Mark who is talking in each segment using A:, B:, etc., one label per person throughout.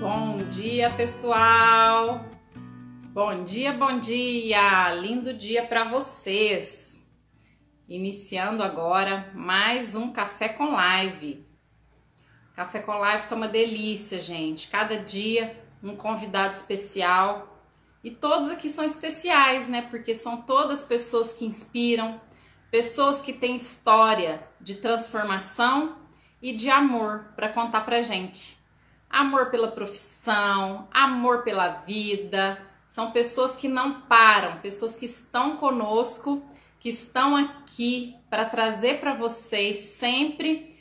A: Bom dia, pessoal! Bom dia, bom dia! Lindo dia para vocês! Iniciando agora mais um Café com Live. Café com Live tá uma delícia, gente. Cada dia um convidado especial. E todos aqui são especiais, né? Porque são todas pessoas que inspiram, pessoas que têm história de transformação e de amor para contar pra gente. Amor pela profissão, amor pela vida. São pessoas que não param, pessoas que estão conosco, que estão aqui para trazer para vocês sempre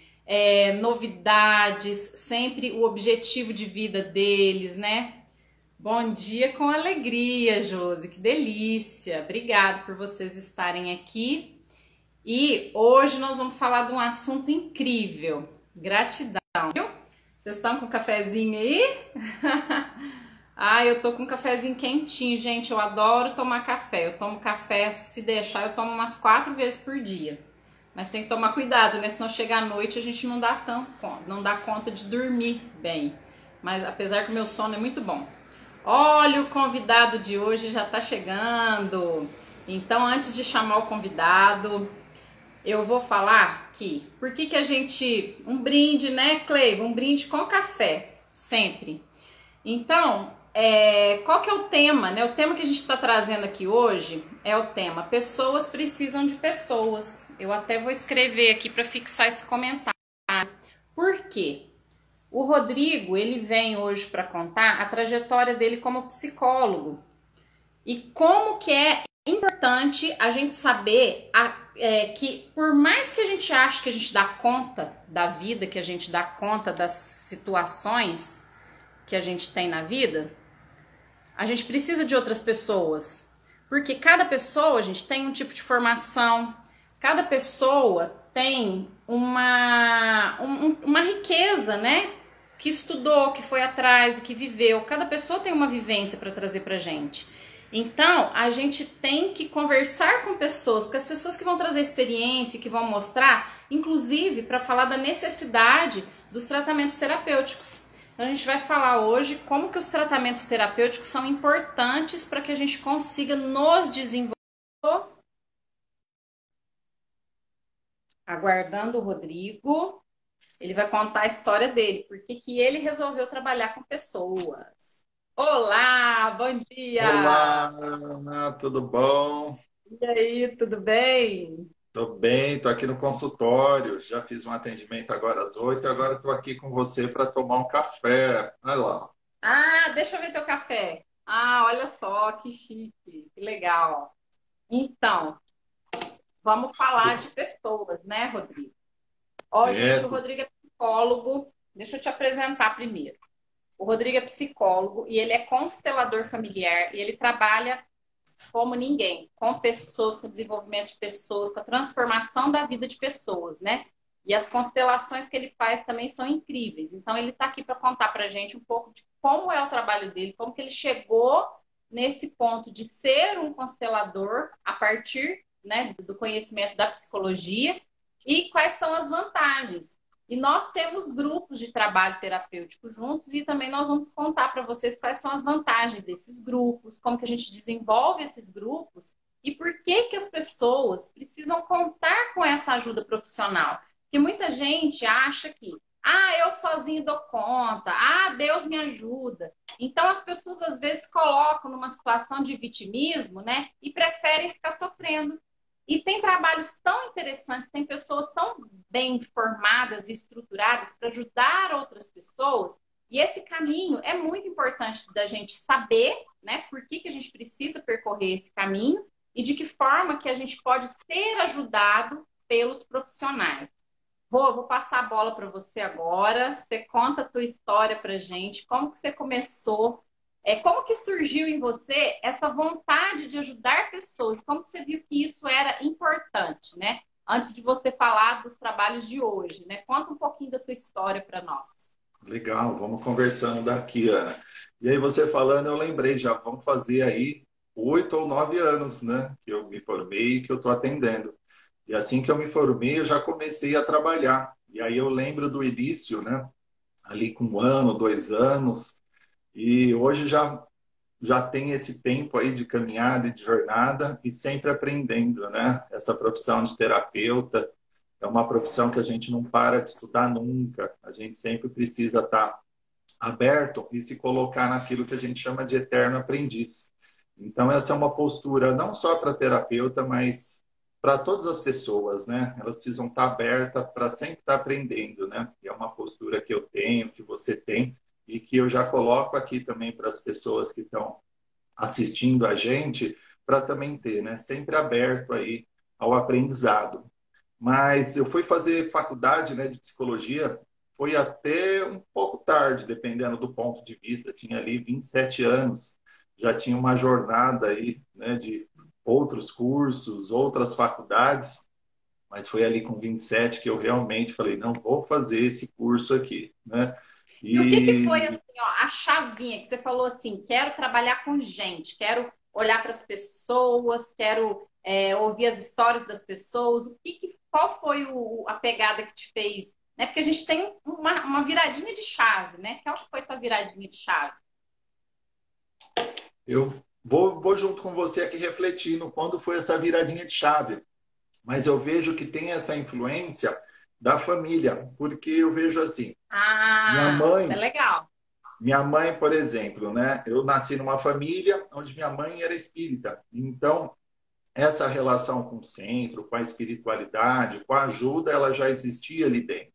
A: novidades, sempre o objetivo de vida deles, né? Bom dia com alegria, Josi, que delícia! Obrigada por vocês estarem aqui. E hoje nós vamos falar de um assunto incrível, gratidão, viu? Vocês estão com um cafezinho aí? Eu tô com um cafezinho quentinho, gente. Eu adoro tomar café. Eu tomo café, se deixar, eu tomo umas 4 vezes por dia. Mas tem que tomar cuidado, né? Senão chega à noite a gente não dá conta de dormir bem. Mas apesar que o meu sono é muito bom. Olha, o convidado de hoje já tá chegando. Então, antes de chamar o convidado, eu vou falar que por que a gente... Um brinde, né, Cleiva? Um brinde com café, sempre. Então, qual que é o tema, né? O tema que a gente está trazendo aqui hoje é o tema Pessoas precisam de pessoas. Eu até vou escrever aqui para fixar esse comentário. Por quê? O Rodrigo, ele vem hoje para contar a trajetória dele como psicólogo. E como que é importante a gente saber que por mais que a gente ache que a gente dá conta da vida, que a gente dá conta das situações que a gente tem na vida, a gente precisa de outras pessoas. Porque cada pessoa, a gente tem um tipo de formação, cada pessoa tem uma riqueza, né? Que estudou, que foi atrás e que viveu. Cada pessoa tem uma vivência para trazer pra gente. Então, a gente tem que conversar com pessoas, porque as pessoas que vão trazer experiência, que vão mostrar, inclusive para falar da necessidade dos tratamentos terapêuticos. Então, a gente vai falar hoje como que os tratamentos terapêuticos são importantes para que a gente consiga nos desenvolver. Aguardando o Rodrigo, ele vai contar a história dele, porque que ele resolveu trabalhar com pessoas. Olá, bom dia!
B: Olá, tudo bom?
A: E aí, tudo bem?
B: Tô bem, tô aqui no consultório. Já fiz um atendimento agora às 8, agora estou aqui com você para tomar um café. Olha lá.
A: Deixa eu ver teu café. Olha só, que chique, que legal. Então, vamos falar de pessoas, né, Rodrigo? Ó, gente,
B: É,
A: o Rodrigo é psicólogo. Deixa eu te apresentar primeiro. O Rodrigo é psicólogo e ele é constelador familiar e ele trabalha como ninguém, com pessoas, com o desenvolvimento de pessoas, com a transformação da vida de pessoas, né? E as constelações que ele faz também são incríveis. Então, ele está aqui para contar para a gente um pouco de como é o trabalho dele, como que ele chegou nesse ponto de ser um constelador a partir, né, do conhecimento da psicologia e quais são as vantagens. E nós temos grupos de trabalho terapêutico juntos e também nós vamos contar para vocês quais são as vantagens desses grupos, como que a gente desenvolve esses grupos e por que que as pessoas precisam contar com essa ajuda profissional. Porque muita gente acha que, eu sozinho dou conta, Deus me ajuda. Então as pessoas às vezes colocam numa situação de vitimismo, né, e preferem ficar sofrendo. E tem trabalhos tão interessantes, tem pessoas tão bem formadas e estruturadas para ajudar outras pessoas. E esse caminho é muito importante da gente saber, né, por que a gente precisa percorrer esse caminho e de que forma que a gente pode ser ajudado pelos profissionais. Vou passar a bola para você agora. Você conta a tua história para gente, como que você começou, como que surgiu em você essa vontade de ajudar pessoas, como que você viu que isso era importante, né? Antes de você falar dos trabalhos de hoje, né? Conta um pouquinho da tua história para nós.
B: legal, vamos conversando daqui, Ana. E aí você falando, eu lembrei, já vamos fazer aí 8 ou 9 anos, né? Que eu me formei e que eu estou atendendo. E assim que eu me formei, eu já comecei a trabalhar. E aí eu lembro do início, né? Ali com 1 ano, 2 anos. E hoje já tem esse tempo aí de caminhada e de jornada e sempre aprendendo, né? Essa profissão de terapeuta é uma profissão que a gente não para de estudar nunca. A gente sempre precisa estar aberto e se colocar naquilo que a gente chama de eterno aprendiz. Então, essa é uma postura não só para terapeuta, mas para todas as pessoas, né? Elas precisam estar abertas para sempre estar aprendendo, né? E é uma postura que eu tenho, que você tem, e que eu já coloco aqui também para as pessoas que estão assistindo a gente, para também ter, né? Sempre aberto aí ao aprendizado. Mas eu fui fazer faculdade, né, de psicologia, foi até um pouco tarde, dependendo do ponto de vista. Tinha ali 27 anos, já tinha uma jornada aí, né, de outros cursos, outras faculdades, mas foi ali com 27 que eu realmente falei, não vou fazer esse curso aqui, né?
A: E o que que foi
B: E
A: assim, ó, a chavinha que você falou assim, quero trabalhar com gente, quero olhar para as pessoas, quero ouvir as histórias das pessoas. Qual foi a pegada que te fez? Né? Porque a gente tem uma viradinha de chave, né? Qual foi a tua viradinha de chave?
B: eu vou junto com você aqui refletindo quando foi essa viradinha de chave. Mas eu vejo que tem essa influência da família, porque eu vejo assim, minha
A: Ah, isso é
B: mãe,
A: legal.
B: minha mãe, por exemplo, né? Eu nasci numa família onde minha mãe era espírita. Então, essa relação com o centro, com a espiritualidade, com a ajuda, ela já existia ali dentro.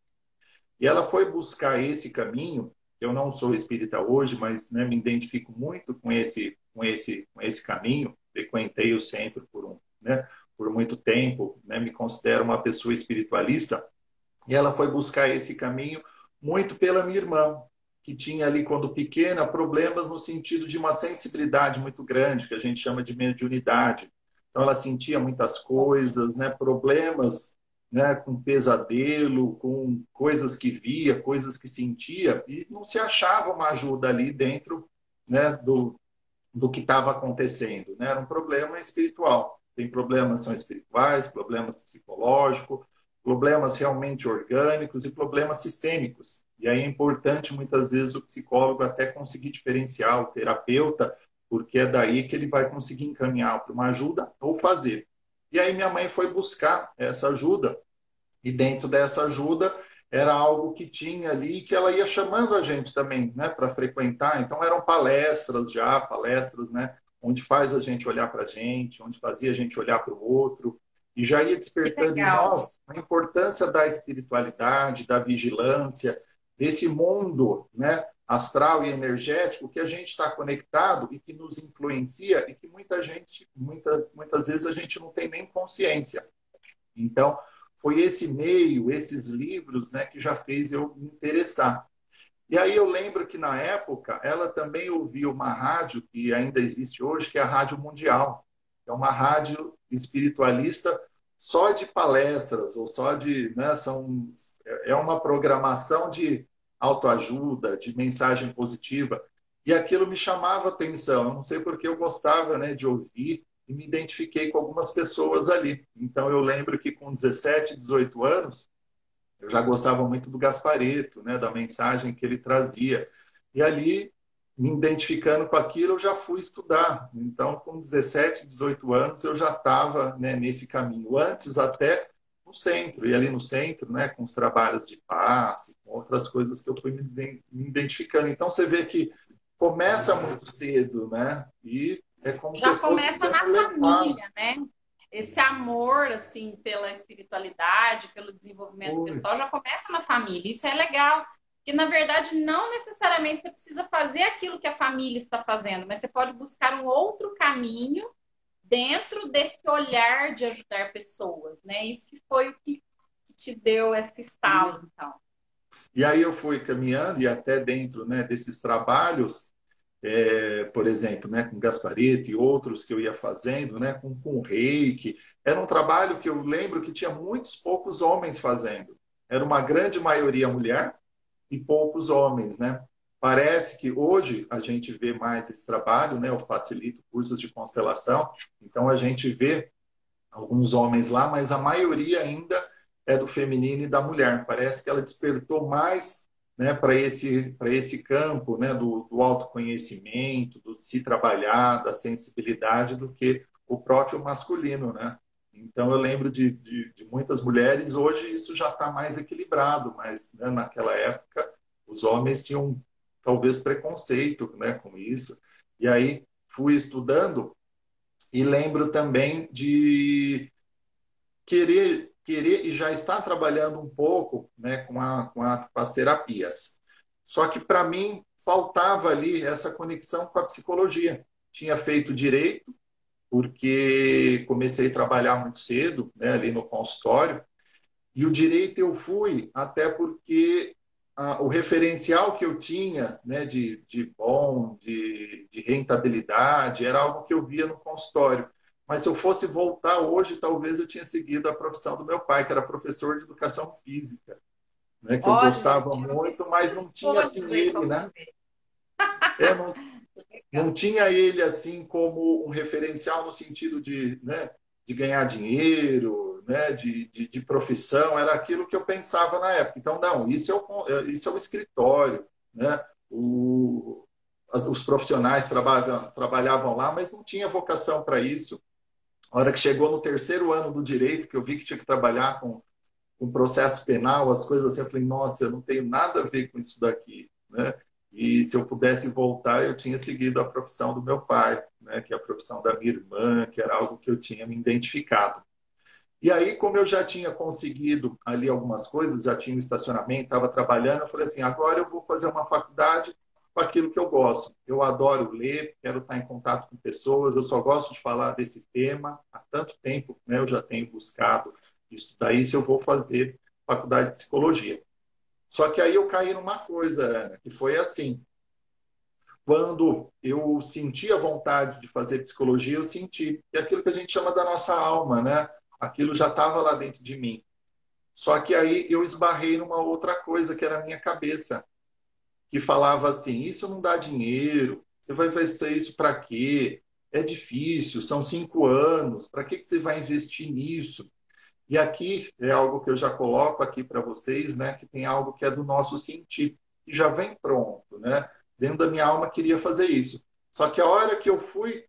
B: E ela foi buscar esse caminho. Eu não sou espírita hoje, mas né, me identifico muito com esse caminho. Frequentei o centro por muito tempo, né, me considero uma pessoa espiritualista. E ela foi buscar esse caminho muito pela minha irmã, que tinha ali, quando pequena, problemas no sentido de uma sensibilidade muito grande, que a gente chama de mediunidade. Então, ela sentia muitas coisas, né, problemas, né, com pesadelo, com coisas que via, coisas que sentia, e não se achava uma ajuda ali dentro, né, do que estava acontecendo. Né? Era um problema espiritual. Tem problemas são espirituais, problemas psicológicos, problemas realmente orgânicos e problemas sistêmicos. E aí é importante, muitas vezes, o psicólogo até conseguir diferenciar o terapeuta, porque é daí que ele vai conseguir encaminhar para uma ajuda ou fazer. E aí minha mãe foi buscar essa ajuda, e dentro dessa ajuda era algo que tinha ali que ela ia chamando a gente também, né, para frequentar. Então eram palestras, né, onde faz a gente olhar para a gente, onde fazia a gente olhar para o outro, e já ia
A: Que
B: despertando em
A: legal.
B: nós a importância da espiritualidade, da vigilância, desse mundo, né, astral e energético que a gente está conectado e que nos influencia e que muitas vezes a gente não tem nem consciência. Então, foi esse meio, esses livros, né, que já fez eu me interessar. E aí eu lembro que, na época, ela também ouvia uma rádio que ainda existe hoje, que é a Rádio Mundial. É uma rádio espiritualista só de palestras, ou só de... Né, é uma programação de autoajuda, de mensagem positiva. E aquilo me chamava atenção. Eu não sei porque eu gostava, né, de ouvir e me identifiquei com algumas pessoas ali. Então eu lembro que com 17, 18 anos, eu já gostava muito do Gaspareto, né, da mensagem que ele trazia. E ali, me identificando com aquilo, eu já fui estudar. Então, com 17, 18 anos, eu já estava, né, nesse caminho. Antes, até no centro, e ali no centro, né, com os trabalhos de passe, com outras coisas que eu fui me identificando. Então, você vê que começa muito cedo, né? E é como se
A: Já
B: eu fosse
A: começa
B: sendo
A: na
B: levado.
A: família, né? Esse amor, assim, pela espiritualidade, pelo desenvolvimento
B: Foi.
A: pessoal, já começa na família. Isso é legal. Porque, na verdade, não necessariamente você precisa fazer aquilo que a família está fazendo, mas você pode buscar um outro caminho dentro desse olhar de ajudar pessoas, né? Isso que foi o que te deu esse estalo, então.
B: E aí eu fui caminhando e até dentro, né, desses trabalhos, por exemplo, né, com Gaspareto e outros que eu ia fazendo, né, com Reiki, era um trabalho que eu lembro que tinha muitos poucos homens fazendo. Era uma grande maioria mulher e poucos homens, né? Parece que hoje a gente vê mais esse trabalho, né? Eu facilito cursos de constelação, então a gente vê alguns homens lá, mas a maioria ainda é do feminino e da mulher. Parece que ela despertou mais né, para esse campo, né, do autoconhecimento, do se trabalhar, da sensibilidade, do que o próprio masculino, né? Então, eu lembro de muitas mulheres, hoje isso já está mais equilibrado, mas né, naquela época os homens tinham talvez preconceito, né, com isso. E aí fui estudando e lembro também de querer e já estar trabalhando um pouco, né, com as terapias. Só que para mim faltava ali essa conexão com a psicologia. Tinha feito direito, porque comecei a trabalhar muito cedo, né, ali no consultório, e o direito eu fui até porque o referencial que eu tinha, né, de rentabilidade, era algo que eu via no consultório. Mas se eu fosse voltar hoje, talvez eu tinha seguido a profissão do meu pai, que era professor de educação física, né, que eu
A: Olha,
B: gostava
A: tinha
B: muito, mas não tinha
A: coisas aí para
B: ele, né?
A: você.
B: É, não, não
A: Legal.
B: tinha ele assim como um referencial no sentido de, né, de ganhar dinheiro, né, de profissão, era aquilo que eu pensava na época. Então, não, isso é o escritório, né? Os profissionais trabalhavam lá, mas não tinha vocação para isso. A hora que chegou no terceiro ano do direito, que eu vi que tinha que trabalhar com processo penal, as coisas assim, eu falei, nossa, eu não tenho nada a ver com isso daqui, né? E se eu pudesse voltar, eu tinha seguido a profissão do meu pai, né? Que é a profissão da minha irmã, que era algo que eu tinha me identificado. E aí, como eu já tinha conseguido ali algumas coisas, já tinha um estacionamento, estava trabalhando, eu falei assim, agora eu vou fazer uma faculdade com aquilo que eu gosto. Eu adoro ler, quero estar em contato com pessoas, eu só gosto de falar desse tema há tanto tempo, né? Eu já tenho buscado estudar isso, eu vou fazer faculdade de psicologia. Só que aí eu caí numa coisa, Ana, que foi assim, quando eu senti a vontade de fazer psicologia, eu senti que é aquilo que a gente chama da nossa alma, né? Aquilo já estava lá dentro de mim. Só que aí eu esbarrei numa outra coisa que era a minha cabeça, que falava assim: isso não dá dinheiro, você vai fazer isso para quê? É difícil, são 5 anos, para que você vai investir nisso? E aqui é algo que eu já coloco aqui para vocês, né? Que tem algo que é do nosso sentir, que já vem pronto, né? Dentro da minha alma queria fazer isso. Só que a hora que eu fui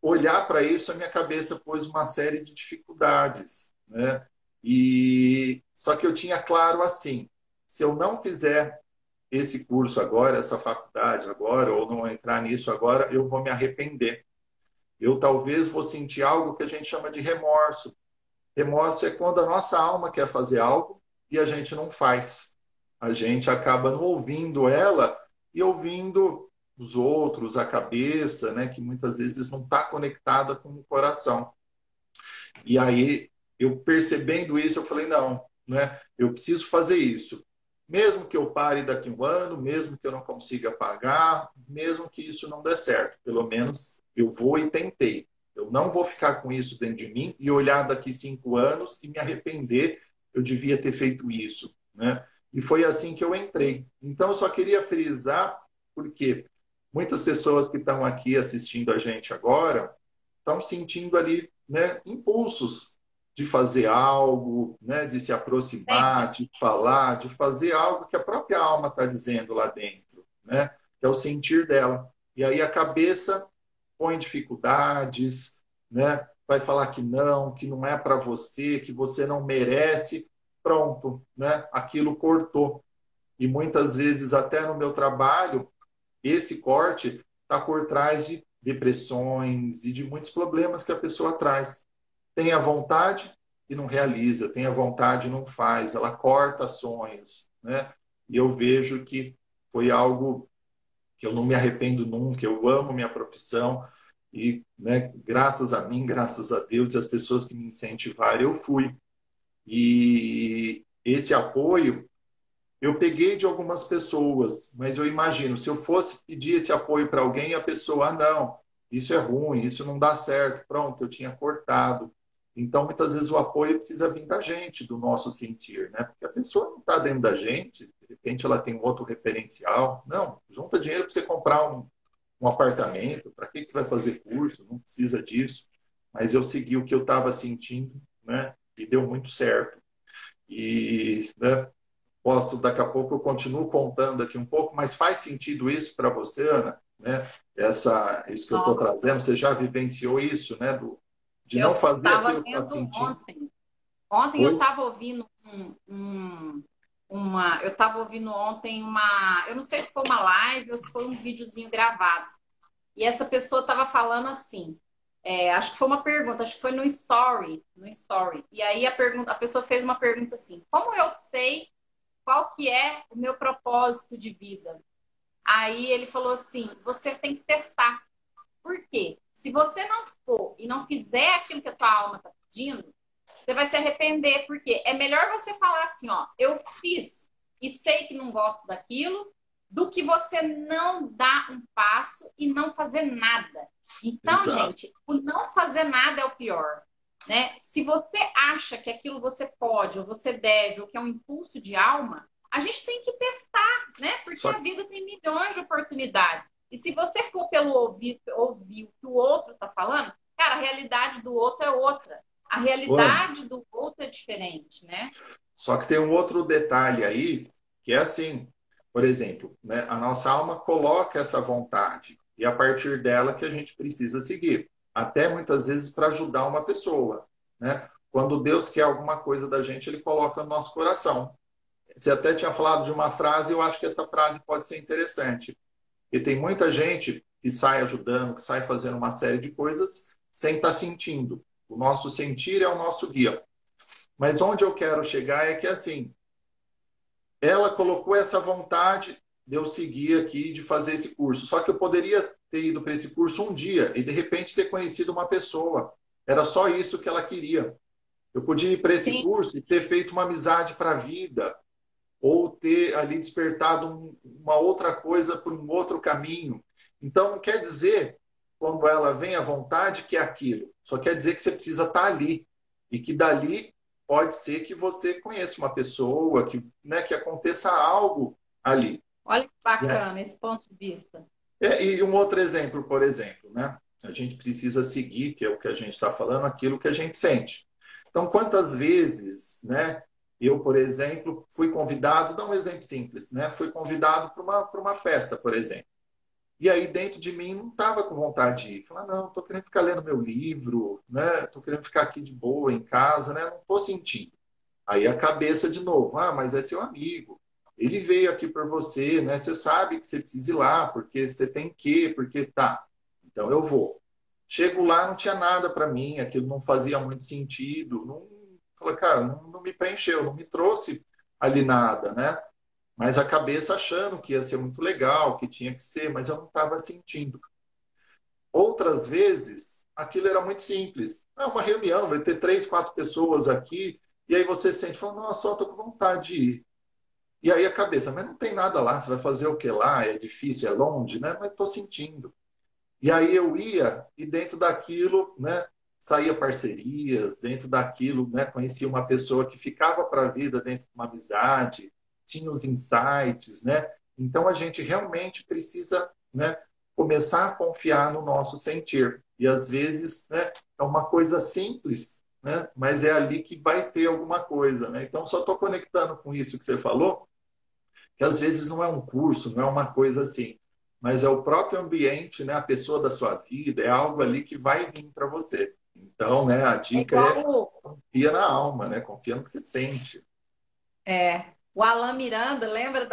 B: olhar para isso, a minha cabeça pôs uma série de dificuldades, né? E só que eu tinha claro assim, se eu não fizer esse curso agora, essa faculdade agora, ou não entrar nisso agora, eu vou me arrepender. Eu talvez vou sentir algo que a gente chama de remorso. Remorso é quando a nossa alma quer fazer algo e a gente não faz. A gente acaba não ouvindo ela e ouvindo os outros, a cabeça, né, que muitas vezes não está conectada com o coração. E aí, eu percebendo isso, eu falei, não, né, eu preciso fazer isso. Mesmo que eu pare daqui a um ano, mesmo que eu não consiga pagar, mesmo que isso não dê certo, pelo menos eu vou e tentei. Eu não vou ficar com isso dentro de mim e olhar daqui 5 anos e me arrepender, eu devia ter feito isso, né? E foi assim que eu entrei. Então, eu só queria frisar, porque muitas pessoas que estão aqui assistindo a gente agora estão sentindo ali, né, impulsos de fazer algo, né, de se
A: Tem.
B: aproximar, de falar, de fazer algo que a própria alma está dizendo lá dentro, né, que é o sentir dela. E aí a cabeça põe dificuldades, né, vai falar que não é para você, que você não merece, pronto, né, aquilo cortou. E muitas vezes até no meu trabalho esse corte está por trás de depressões e de muitos problemas que a pessoa traz. Tem a vontade e não realiza, tem a vontade e não faz, ela corta sonhos, né? E eu vejo que foi algo que eu não me arrependo nunca, eu amo minha profissão e, né, graças a mim, graças a Deus e as pessoas que me incentivaram, eu fui. E esse apoio eu peguei de algumas pessoas, mas eu imagino, se eu fosse pedir esse apoio para alguém, a pessoa, ah, não, isso é ruim, isso não dá certo, pronto, eu tinha cortado. Então, muitas vezes o apoio precisa vir da gente, do nosso sentir, né? Porque a pessoa não está dentro da gente, de repente ela tem um outro referencial. Não, junta dinheiro para você comprar um apartamento, para que você vai fazer curso? Não precisa disso. Mas eu segui o que eu estava sentindo, né? E deu muito certo. E, né, posso, daqui a pouco eu continuo contando aqui um pouco, mas faz sentido isso para você, Ana? Né? Isso que eu estou trazendo, você já vivenciou isso, né? De
A: Eu
B: não fazer
A: estava
B: aquilo que está
A: vendo
B: sentindo?
A: ontem. Ontem eu
B: Oi?
A: estava ouvindo eu estava ouvindo ontem uma, eu não sei se foi uma live ou se foi um videozinho gravado. E essa pessoa estava falando assim, acho que foi uma pergunta, acho que foi no story. E aí a pessoa fez uma pergunta assim: como eu sei qual que é o meu propósito de vida? Aí ele falou assim: você tem que testar. Por quê? Se você não for e não fizer aquilo que a tua alma está pedindo, você vai se arrepender, porque é melhor você falar assim, ó, eu fiz e sei que não gosto daquilo, do que você não dar um passo e não fazer nada. Então,
B: Exato.
A: gente, o não fazer nada é o pior, né? Se você acha que aquilo você pode ou você deve, ou que é um impulso de alma, a gente tem que testar, né? Porque a
B: Só
A: vida tem milhões de oportunidades. E se você for pelo ouvir o que o outro está falando, cara, a realidade do outro é outra. A
B: Ana,
A: realidade do outro é diferente, né?
B: só que tem um outro detalhe aí, que é assim, por exemplo, né, a nossa alma coloca essa vontade, e é a partir dela que a gente precisa seguir, até muitas vezes para ajudar uma pessoa, né? Quando Deus quer alguma coisa da gente, ele coloca no nosso coração. Você até tinha falado de uma frase, eu acho que essa frase pode ser interessante. E tem muita gente que sai ajudando, que sai fazendo uma série de coisas sem estar sentindo. O nosso sentir é o nosso guia. Mas onde eu quero chegar é que, assim, ela colocou essa vontade de eu seguir aqui, de fazer esse curso. Só que eu poderia ter ido para esse curso um dia e, de repente, ter conhecido uma pessoa. Era só isso que ela queria. Eu podia ir para esse
A: Sim,
B: curso e ter feito uma amizade para a vida, ou ter ali despertado uma outra coisa por um outro caminho. Então, não quer dizer, quando ela vem à vontade, que é aquilo. Só quer dizer que você precisa estar ali. E que dali pode ser que você conheça uma pessoa, que, né, que aconteça algo ali.
A: olha que
B: Né?
A: bacana esse ponto de vista.
B: E um outro exemplo, por exemplo, né? A gente precisa seguir, que é o que a gente está falando, aquilo que a gente sente. Então, quantas vezes, né? Eu, por exemplo, fui convidado, dá um exemplo simples, né? Fui convidado para uma festa, por exemplo. E aí, dentro de mim, não estava com vontade de ir. Falar, não, estou querendo ficar lendo meu livro, né? Estou querendo ficar aqui de boa em casa, né? Não estou sentindo. Aí a cabeça de novo, ah, mas é seu amigo. Ele veio aqui por você, né? Você sabe que você precisa ir lá, porque você tem que, porque tá. Então eu vou. Chego lá, não tinha nada para mim, aquilo não fazia muito sentido. Não, falei, cara, não me preencheu, não me trouxe ali nada, né? Mas a cabeça achando que ia ser muito legal, que tinha que ser, mas eu não estava sentindo. Outras vezes, aquilo era muito simples. É uma reunião, vai ter 3, 4 pessoas aqui, e aí você sente, fala, nossa, só estou com vontade de ir. E aí a cabeça, mas não tem nada lá, você vai fazer o que lá? É difícil, é longe, né? Mas estou sentindo. E aí eu ia, e dentro daquilo, né, saía parcerias, dentro daquilo, né, conhecia uma pessoa que ficava para a vida dentro de uma amizade, tinha os insights, né? Então a gente realmente precisa, né, começar a confiar no nosso sentir. E às vezes, né, é uma coisa simples, né, mas é ali que vai ter alguma coisa, né? Então só estou conectando com isso que você falou, que às vezes não é um curso, não é uma coisa assim, mas é o próprio ambiente, né, a pessoa da sua vida, é algo ali que vai vir para você. Então, né, a
A: É
B: dica é
A: igual
B: confia na alma, né? Confia no que você sente.
A: o Alan Miranda, lembra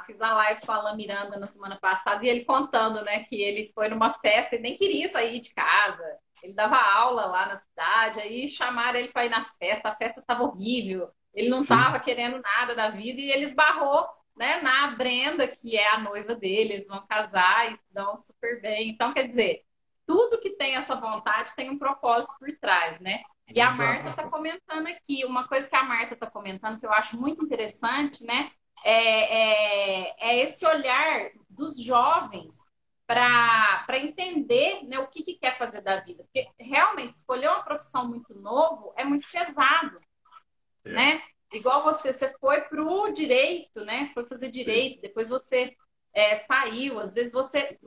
A: fiz uma live com o Alan Miranda na semana passada e ele contando, né, que ele foi numa festa e nem queria sair de casa. Ele dava aula lá na cidade, aí chamaram ele para ir na festa, a festa estava horrível. Ele não estava
B: Sim,
A: querendo nada da vida e ele esbarrou, né, na Brenda, que é a noiva dele, eles vão casar e se dão super bem. Então, quer dizer, tudo que tem essa vontade tem um propósito por trás, né? E a Marta está
B: exato.
A: comentando aqui, uma coisa que a Marta está comentando que eu acho muito interessante, né? É esse olhar dos jovens para entender, né, o que quer fazer da vida. Porque realmente escolher uma profissão muito novo é muito pesado,
B: É,
A: né? Igual você foi para o direito, né? Foi fazer
B: sim.
A: direito, depois você saiu. Às vezes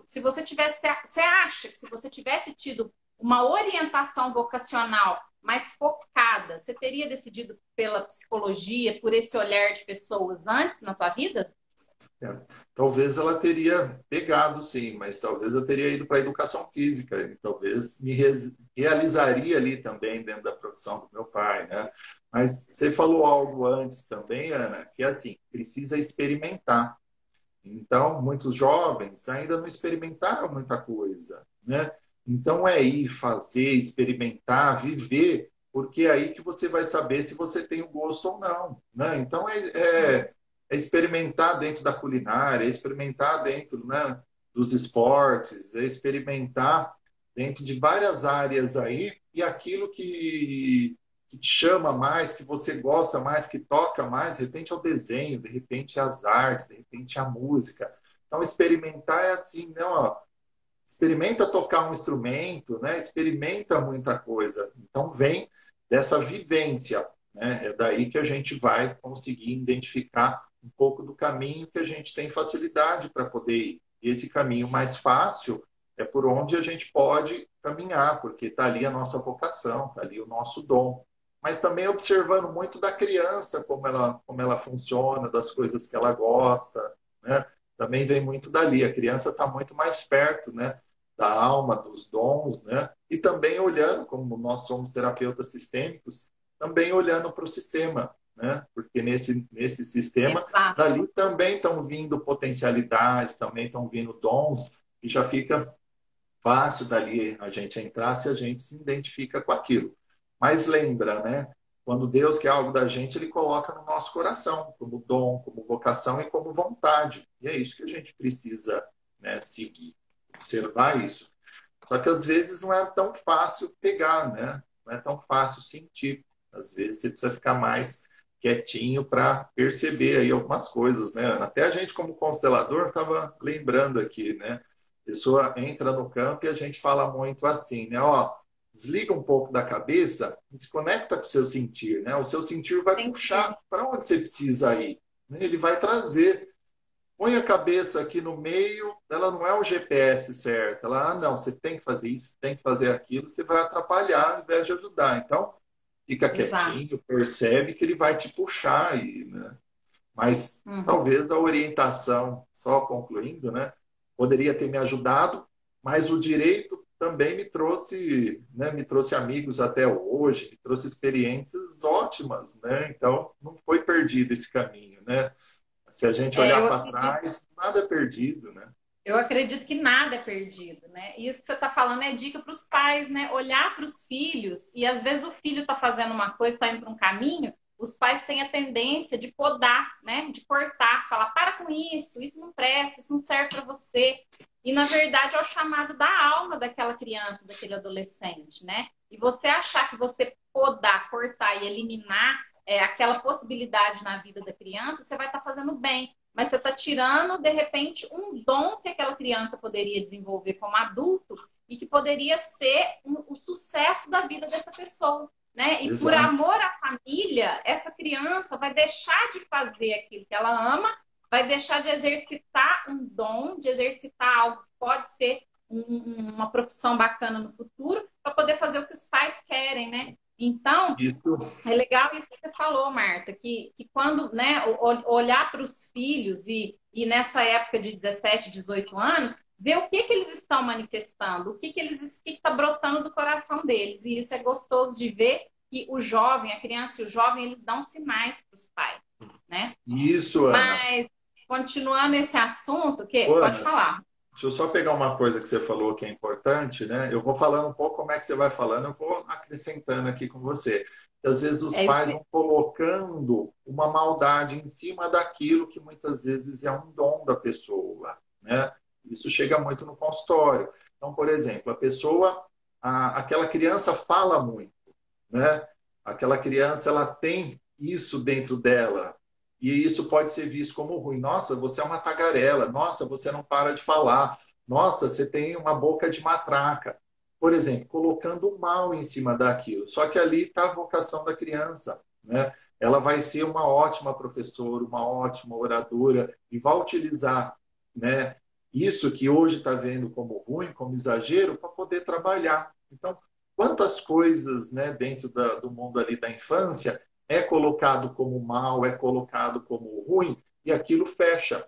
A: se você tivesse, você acha que se você tivesse tido uma orientação vocacional mais focada, você teria decidido pela psicologia, por esse olhar de pessoas antes na tua vida?
B: É. Talvez ela teria pegado, sim, mas talvez eu teria ido para a educação física, e talvez realizaria ali também dentro da profissão do meu pai, né? Mas você falou algo antes também, Ana, que é assim, precisa experimentar. Então, muitos jovens ainda não experimentaram muita coisa, né? Então, é ir fazer, experimentar, viver, porque é aí que você vai saber se você tem o gosto ou não, né? Então, é experimentar dentro da culinária, é experimentar dentro, né, dos esportes, é experimentar dentro de várias áreas aí, e aquilo que te chama mais, que você gosta mais, que toca mais, de repente é o desenho, de repente é as artes, de repente é a música. Então, experimentar é assim, né? Ó, experimenta tocar um instrumento, né? Experimenta muita coisa. Então, vem dessa vivência, né? É daí que a gente vai conseguir identificar um pouco do caminho que a gente tem facilidade para poder ir. E esse caminho mais fácil é por onde a gente pode caminhar, porque está ali a nossa vocação, está ali o nosso dom. Mas também observando muito da criança, como ela funciona, das coisas que ela gosta, né? Também vem muito dali. A criança está muito mais perto, né? Da alma, dos dons, né? E também olhando, como nós somos terapeutas sistêmicos, também olhando para o sistema, né? Porque nesse sistema,
A: Exato.
B: dali também estão vindo potencialidades, também estão vindo dons, e já fica fácil dali a gente entrar se a gente se identifica com aquilo. Mas lembra, né? Quando Deus quer algo da gente, Ele coloca no nosso coração, como dom, como vocação e como vontade. E é isso que a gente precisa, né, seguir, observar isso. Só que às vezes não é tão fácil pegar, né? Não é tão fácil sentir. Às vezes você precisa ficar mais quietinho para perceber aí algumas coisas, né? Até a gente como constelador estava lembrando aqui, né? A pessoa entra no campo e a gente fala muito assim, né? Ó, desliga um pouco da cabeça e se conecta com o seu sentir, né? O seu sentir vai puxar para onde você precisa ir, né? Ele vai trazer. Põe a cabeça aqui no meio, ela não é o GPS certo. Ela, não, você tem que fazer isso, tem que fazer aquilo, você vai atrapalhar ao invés de ajudar. Então, fica
A: Exato.
B: quietinho, percebe que ele vai te puxar aí, né? Mas
A: Uhum.
B: talvez a orientação, só concluindo, né, poderia ter me ajudado, mas o direito também me trouxe amigos até hoje, me trouxe experiências ótimas, né? Então não foi perdido esse caminho, né? Se a gente
A: É,
B: olhar para trás, nada é perdido, né?
A: eu acredito que nada é perdido, né? E isso que você está falando é dica para os pais, né? Olhar para os filhos, e às vezes o filho está fazendo uma coisa, está indo para um caminho, os pais têm a tendência de podar, né? De cortar, falar, para com isso não presta, isso não serve para você. E na verdade é o chamado da alma daquela criança, daquele adolescente, né? E você achar que você podar, cortar e eliminar aquela possibilidade na vida da criança, você vai estar fazendo bem, mas você está tirando, de repente, um dom que aquela criança poderia desenvolver como adulto e que poderia ser o sucesso da vida dessa pessoa, né? E por
B: Exato.
A: amor à família, essa criança vai deixar de fazer aquilo que ela ama, vai deixar de exercitar um dom, de exercitar algo que pode ser uma profissão bacana no futuro, para poder fazer o que os pais querem, né? Então,
B: Isso,
A: é legal isso que você falou, Marta, que quando, né, olhar para os filhos e nessa época de 17, 18 anos, ver o que eles estão manifestando, o que está brotando do coração deles. E isso é gostoso de ver que o jovem, a criança e o jovem, eles dão sinais para os pais, né?
B: isso, Ana.
A: Mas, continuando esse assunto,
B: Ô,
A: pode
B: Ana,
A: falar.
B: deixa eu só pegar uma coisa que você falou que é importante, né? Eu vou falando um pouco como é que você vai falando, eu vou acrescentando aqui com você. Que às vezes os
A: É isso
B: pais
A: mesmo.
B: vão colocando uma maldade em cima daquilo que muitas vezes é um dom da pessoa, né? Isso chega muito no consultório. Então, por exemplo, aquela criança fala muito, né? Aquela criança, ela tem isso dentro dela. E isso pode ser visto como ruim. Nossa, você é uma tagarela. Nossa, você não para de falar. Nossa, você tem uma boca de matraca. Por exemplo, colocando o mal em cima daquilo. Só que ali está a vocação da criança, né? Ela vai ser uma ótima professora, uma ótima oradora e vai utilizar, né, isso que hoje está vendo como ruim, como exagero, para poder trabalhar. Então, quantas coisas, né, dentro do mundo ali da infância é colocado como mal, é colocado como ruim, e aquilo fecha,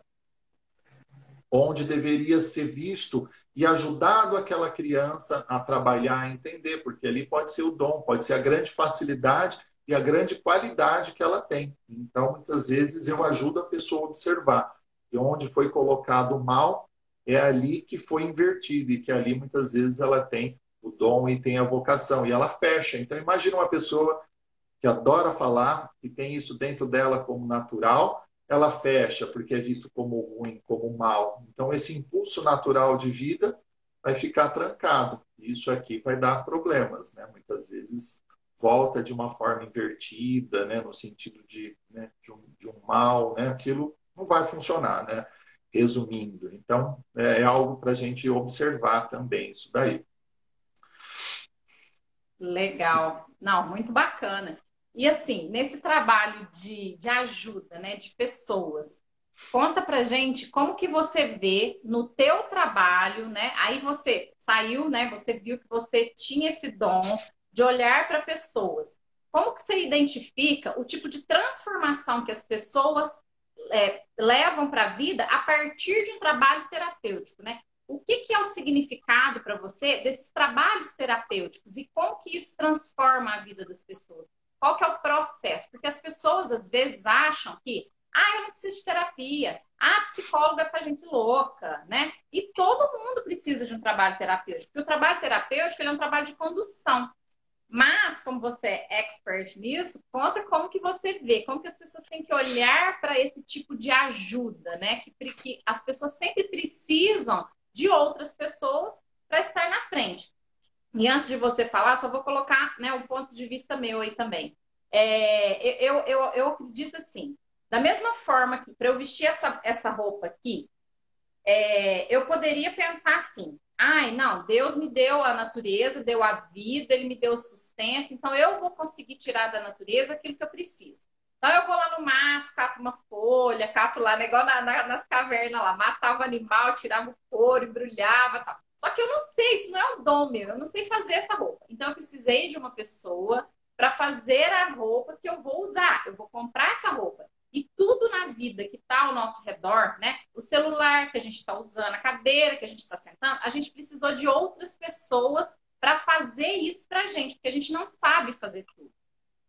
B: onde deveria ser visto e ajudado aquela criança a trabalhar, a entender, porque ali pode ser o dom, pode ser a grande facilidade e a grande qualidade que ela tem. Então, muitas vezes, eu ajudo a pessoa a observar que onde foi colocado o mal, é ali que foi invertido, e que ali, muitas vezes, ela tem o dom e tem a vocação, e ela fecha. Então, imagina uma pessoa que adora falar, que tem isso dentro dela como natural, ela fecha porque é visto como ruim, como mal. Então, esse impulso natural de vida vai ficar trancado. Isso aqui vai dar problemas, né? Muitas vezes volta de uma forma invertida, né? No sentido de, né? de um mal, né? Aquilo não vai funcionar, né? Resumindo. Então, é algo para a gente observar também isso daí.
A: Legal. Não, muito bacana. E assim, nesse trabalho de ajuda, né, de pessoas, conta pra gente como que você vê no teu trabalho, né? Aí você saiu, né? Você viu que você tinha esse dom de olhar para pessoas. Como que você identifica o tipo de transformação que as pessoas levam para a vida a partir de um trabalho terapêutico, né? O que, que é o significado para você desses trabalhos terapêuticos e como que isso transforma a vida das pessoas? Qual que é o processo? Porque as pessoas às vezes acham que eu não preciso de terapia. Psicóloga é pra gente louca, né? E todo mundo precisa de um trabalho terapêutico. Porque o trabalho terapêutico ele é um trabalho de condução. Mas, como você é expert nisso, conta como que você vê, como que as pessoas têm que olhar para esse tipo de ajuda, né? Que as pessoas sempre precisam de outras pessoas para estar na frente. E antes de você falar, só vou colocar, né, um ponto de vista meu aí também. Eu acredito assim, da mesma forma que para eu vestir essa roupa aqui, eu poderia pensar assim: ai, não, Deus me deu a natureza, deu a vida, Ele me deu o sustento, então eu vou conseguir tirar da natureza aquilo que eu preciso. Então eu vou lá no mato, cato uma folha, cato lá, né, igual nas cavernas lá, matava o animal, tirava o couro, embrulhava, tal. Só que eu não sei, isso não é um dom meu, eu não sei fazer essa roupa. Então eu precisei de uma pessoa para fazer a roupa que eu vou usar. Eu vou comprar essa roupa. E tudo na vida que está ao nosso redor, né? O celular que a gente está usando, a cadeira que a gente está sentando, a gente precisou de outras pessoas para fazer isso para a gente, porque a gente não sabe fazer tudo.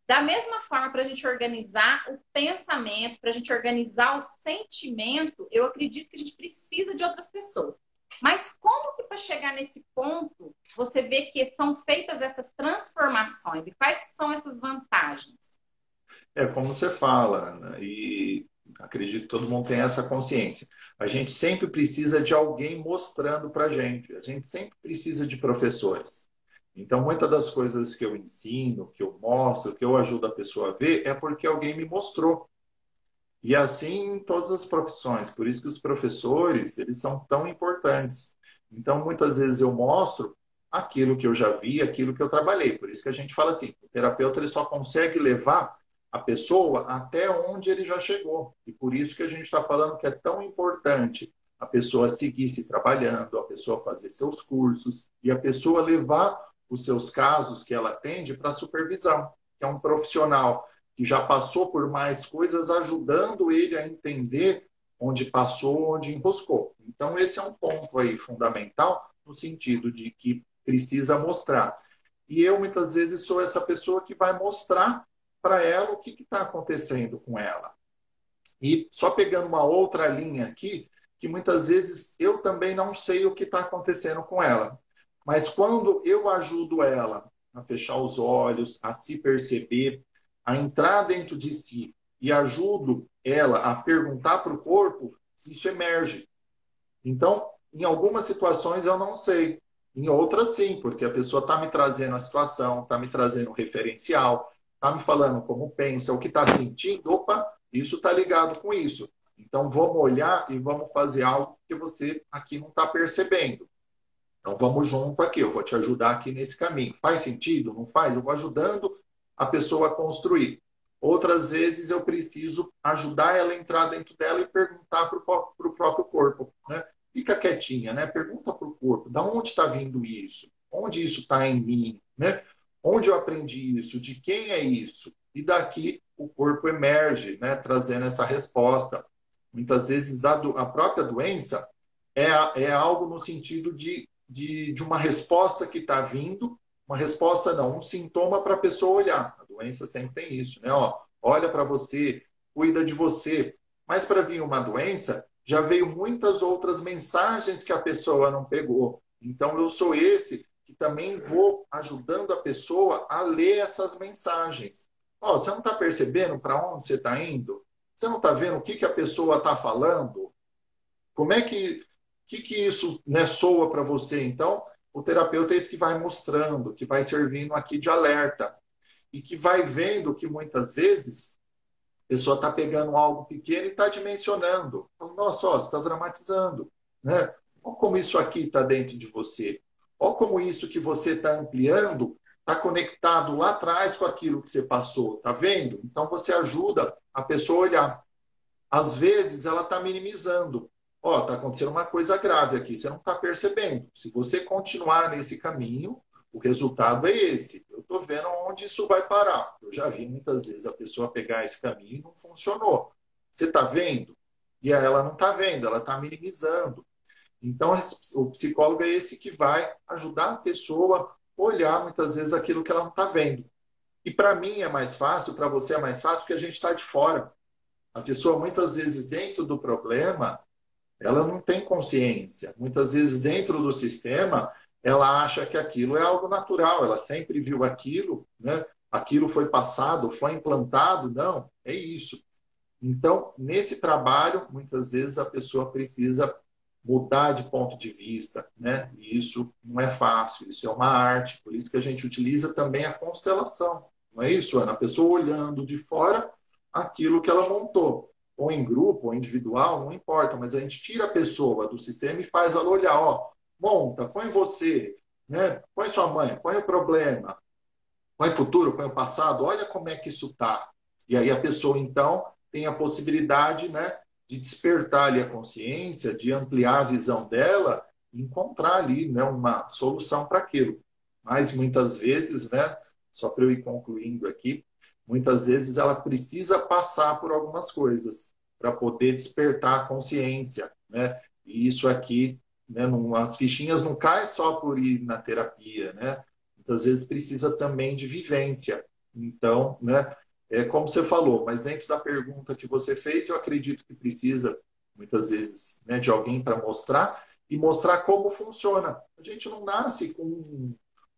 A: Da mesma forma, para a gente organizar o pensamento, para a gente organizar o sentimento, eu acredito que a gente precisa de outras pessoas. Mas como que para chegar nesse ponto você vê que são feitas essas transformações e quais são essas vantagens?
B: É como você fala, Ana, e acredito que todo mundo tem essa consciência. A gente sempre precisa de alguém mostrando para a gente sempre precisa de professores. Então, muitas das coisas que eu ensino, que eu mostro, que eu ajudo a pessoa a ver, é porque alguém me mostrou. E assim em todas as profissões. Por isso que os professores, eles são tão importantes. Então, muitas vezes eu mostro aquilo que eu já vi, aquilo que eu trabalhei. Por isso que a gente fala assim, o terapeuta ele só consegue levar a pessoa até onde ele já chegou. E por isso que a gente está falando que é tão importante a pessoa seguir se trabalhando, a pessoa fazer seus cursos e a pessoa levar os seus casos que ela atende para a supervisão, que é um profissional que já passou por mais coisas, ajudando ele a entender onde passou, onde enroscou. Então, esse é um ponto aí fundamental, no sentido de que precisa mostrar. E eu, muitas vezes, sou essa pessoa que vai mostrar para ela o que está acontecendo com ela. E só pegando uma outra linha aqui, que muitas vezes eu também não sei o que está acontecendo com ela. Mas quando eu ajudo ela a fechar os olhos, a se perceber, a entrar dentro de si e ajudo ela a perguntar para o corpo, isso emerge. Então, em algumas situações eu não sei, em outras sim, porque a pessoa está me trazendo a situação, está me trazendo o referencial, está me falando como pensa, o que está sentindo, opa, isso está ligado com isso. Então, vamos olhar e vamos fazer algo que você aqui não está percebendo. Então, vamos junto aqui, eu vou te ajudar aqui nesse caminho. Faz sentido? Não faz? Eu vou ajudando a pessoa a construir. Outras vezes eu preciso ajudar ela a entrar dentro dela e perguntar para o próprio corpo. Né? Fica quietinha, né? Pergunta para o corpo, da onde está vindo isso? Onde isso está em mim, né? Onde eu aprendi isso? De quem é isso? E daqui o corpo emerge, né? Trazendo essa resposta. Muitas vezes a própria doença é algo no sentido de uma resposta que está vindo, uma resposta não, um sintoma para a pessoa olhar. A doença sempre tem isso, né? Ó, olha para você, cuida de você. Mas para vir uma doença, já veio muitas outras mensagens que a pessoa não pegou. Então eu sou esse que também vou ajudando a pessoa a ler essas mensagens. Ó, você não está percebendo para onde você está indo? Você não está vendo o que a pessoa está falando? Como é que isso, né, soa para você? Então, o terapeuta é esse que vai mostrando, que vai servindo aqui de alerta e que vai vendo que muitas vezes a pessoa está pegando algo pequeno e está dimensionando. Nossa, ó, você está dramatizando, né? Olha como isso aqui está dentro de você. Olha como isso que você está ampliando está conectado lá atrás com aquilo que você passou. Tá vendo? Então você ajuda a pessoa a olhar. Às vezes ela está minimizando. Ó, está acontecendo uma coisa grave aqui, você não está percebendo. Se você continuar nesse caminho, o resultado é esse. Eu estou vendo onde isso vai parar. Eu já vi muitas vezes a pessoa pegar esse caminho e não funcionou. Você está vendo? E aí ela não está vendo, ela está minimizando. Então, o psicólogo é esse que vai ajudar a pessoa a olhar muitas vezes aquilo que ela não está vendo. E para mim é mais fácil, para você é mais fácil, porque a gente está de fora. A pessoa, muitas vezes, dentro do problema, ela não tem consciência. Muitas vezes, dentro do sistema, ela acha que aquilo é algo natural, ela sempre viu aquilo, né? Aquilo foi passado, foi implantado. Não, é isso. Então, nesse trabalho, muitas vezes a pessoa precisa mudar de ponto de vista, né? E isso não é fácil, isso é uma arte, por isso que a gente utiliza também a constelação. Não é isso, Ana? A pessoa olhando de fora aquilo que ela montou, ou em grupo, ou individual, não importa, mas a gente tira a pessoa do sistema e faz ela olhar, ó, monta, põe você, né? Põe sua mãe, põe o problema, põe o futuro, põe o passado, olha como é que isso tá. E aí a pessoa, então, tem a possibilidade, né, de despertar ali a consciência, de ampliar a visão dela, e encontrar ali, né, uma solução para aquilo. Mas muitas vezes, né, só para eu ir concluindo aqui, muitas vezes ela precisa passar por algumas coisas para poder despertar a consciência, né? E isso aqui, né, as fichinhas não caem só por ir na terapia, né? Muitas vezes precisa também de vivência. Então, né, é como você falou, mas dentro da pergunta que você fez, eu acredito que precisa, muitas vezes, né, de alguém para mostrar e mostrar como funciona. A gente não nasce com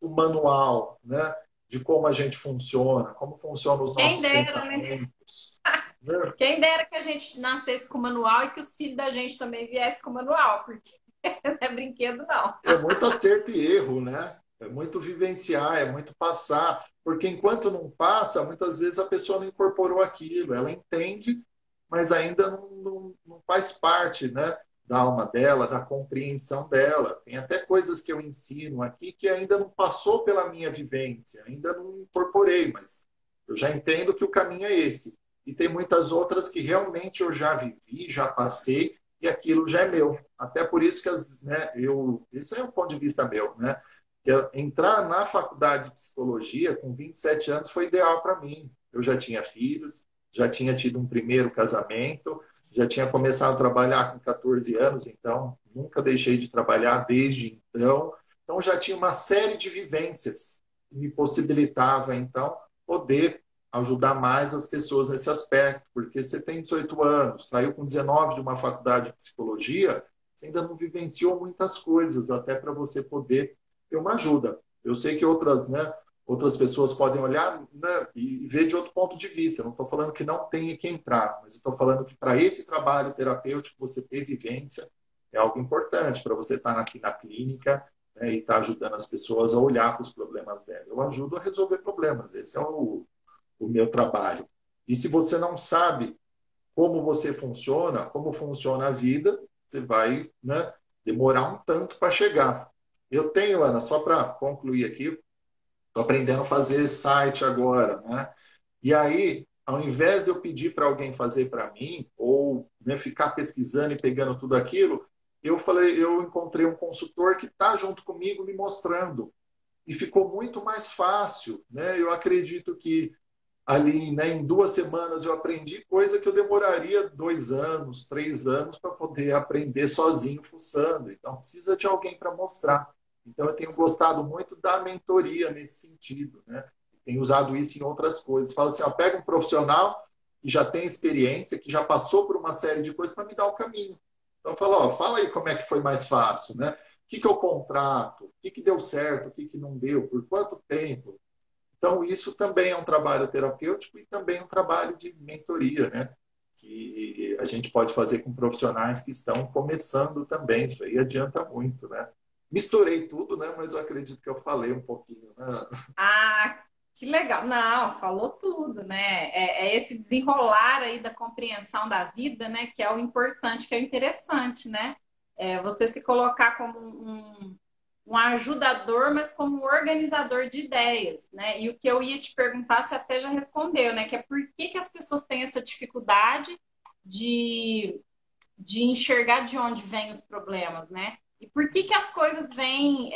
B: um manual, né, de como a gente funciona, como funcionam os
A: Quem
B: nossos
A: dera, né?
B: pensamentos. Né?
A: Quem dera que a gente nascesse com manual e que os filhos da gente também viessem com manual, porque não é brinquedo, não.
B: É muito acerto e erro, né? É muito vivenciar, é muito passar, porque enquanto não passa, muitas vezes a pessoa não incorporou aquilo, ela entende, mas ainda não faz parte, né, da alma dela, da compreensão dela. Tem até coisas que eu ensino aqui que ainda não passou pela minha vivência, ainda não incorporei, mas eu já entendo que o caminho é esse. E tem muitas outras que realmente eu já vivi, já passei, e aquilo já é meu. Até por isso que isso é um ponto de vista meu, né? Entrar na faculdade de psicologia com 27 anos foi ideal para mim. Eu já tinha filhos, já tinha tido um primeiro casamento, já tinha começado a trabalhar com 14 anos, então nunca deixei de trabalhar desde então. Então já tinha uma série de vivências que me possibilitava, então, poder ajudar mais as pessoas nesse aspecto, porque você tem 18 anos, saiu com 19 de uma faculdade de psicologia, você ainda não vivenciou muitas coisas, até para você poder ter uma ajuda. Eu sei que outras pessoas podem olhar, né, e ver de outro ponto de vista. Eu não estou falando que não tenha que entrar, mas estou falando que para esse trabalho terapêutico você ter vivência é algo importante para você estar aqui na clínica, né, e estar ajudando as pessoas a olhar para os problemas dela. Eu ajudo a resolver problemas. Esse é o meu trabalho. E se você não sabe como você funciona, como funciona a vida, você vai, né, demorar um tanto para chegar. Eu tenho, Ana, só para concluir aqui, estou aprendendo a fazer site agora, né? E aí, ao invés de eu pedir para alguém fazer para mim, ou, né, ficar pesquisando e pegando tudo aquilo, eu encontrei um consultor que está junto comigo me mostrando. e ficou muito mais fácil, né? Eu acredito que ali, né, em 2 semanas eu aprendi coisa que eu demoraria 2 anos, 3 anos para poder aprender sozinho, fuçando. Então, precisa de alguém para mostrar. Então, eu tenho gostado muito da mentoria nesse sentido, né? Tenho usado isso em outras coisas. Falo assim, ó, pega um profissional que já tem experiência, que já passou por uma série de coisas para me dar o caminho. Então, eu falo, ó, fala aí como é que foi mais fácil, né? O que eu contrato? O que deu certo? O que não deu? Por quanto tempo? Então, isso também é um trabalho terapêutico e também um trabalho de mentoria, né? Que a gente pode fazer com profissionais que estão começando também. Isso aí adianta muito, né? Misturei tudo, né? Mas eu acredito que eu falei um pouquinho, né?
A: Ah, que legal. Não, falou tudo, né? É esse desenrolar aí da compreensão da vida, né? Que é o importante, que é o interessante, né? É você se colocar como um ajudador, mas como um organizador de ideias, né? E o que eu ia te perguntar, você até já respondeu, né? Que é por que que as pessoas têm essa dificuldade de, de enxergar de onde vêm os problemas, né? E por que que as coisas vêm,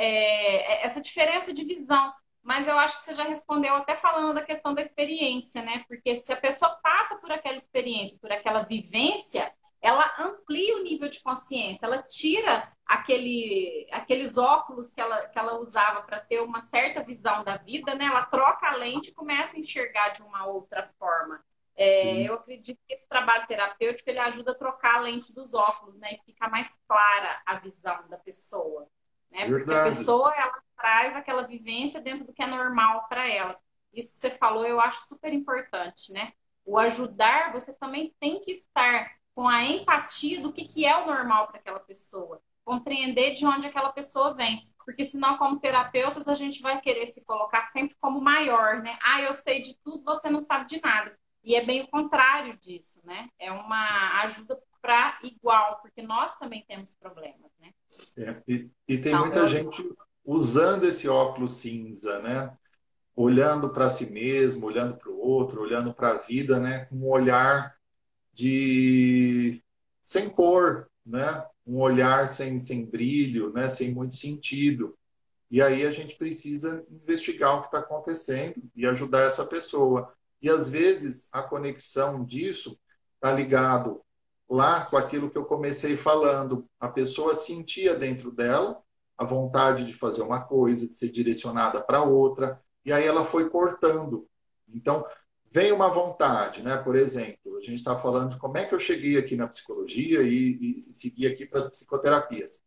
A: essa diferença de visão. Mas eu acho que você já respondeu até falando da questão da experiência, né? Porque se a pessoa passa por aquela experiência, por aquela vivência, ela amplia o nível de consciência, ela tira aqueles óculos que ela usava para ter uma certa visão da vida, né? Ela troca a lente e começa a enxergar de uma outra forma.
B: Sim,
A: Eu acredito que esse trabalho terapêutico ele ajuda a trocar a lente dos óculos, né? E fica mais clara a visão da pessoa, né? Porque a
B: verdade.
A: pessoa ela traz aquela vivência dentro do que é normal para ela. Isso que você falou eu acho super importante, né? O ajudar, você também tem que estar com a empatia do que é o normal para aquela pessoa, compreender de onde aquela pessoa vem. Porque senão, como terapeutas, a gente vai querer se colocar sempre como maior, né? Ah, eu sei de tudo, você não sabe de nada. E é bem o contrário disso, né? É uma ajuda para igual, porque nós também temos problemas, né?
B: E tem
A: Então,
B: muita gente usando esse óculos cinza, né? Olhando para si mesmo, olhando para o outro, olhando para a vida, né? Com um olhar de sem cor, né? Um olhar sem brilho, né? Sem muito sentido. E aí a gente precisa investigar o que está acontecendo e ajudar essa pessoa. E às vezes a conexão disso está ligado lá com aquilo que eu comecei falando. A pessoa sentia dentro dela a vontade de fazer uma coisa, de ser direcionada para outra, e aí ela foi cortando. Então, vem uma vontade, né? Por exemplo, a gente está falando de como é que eu cheguei aqui na psicologia e segui aqui para as psicoterapias.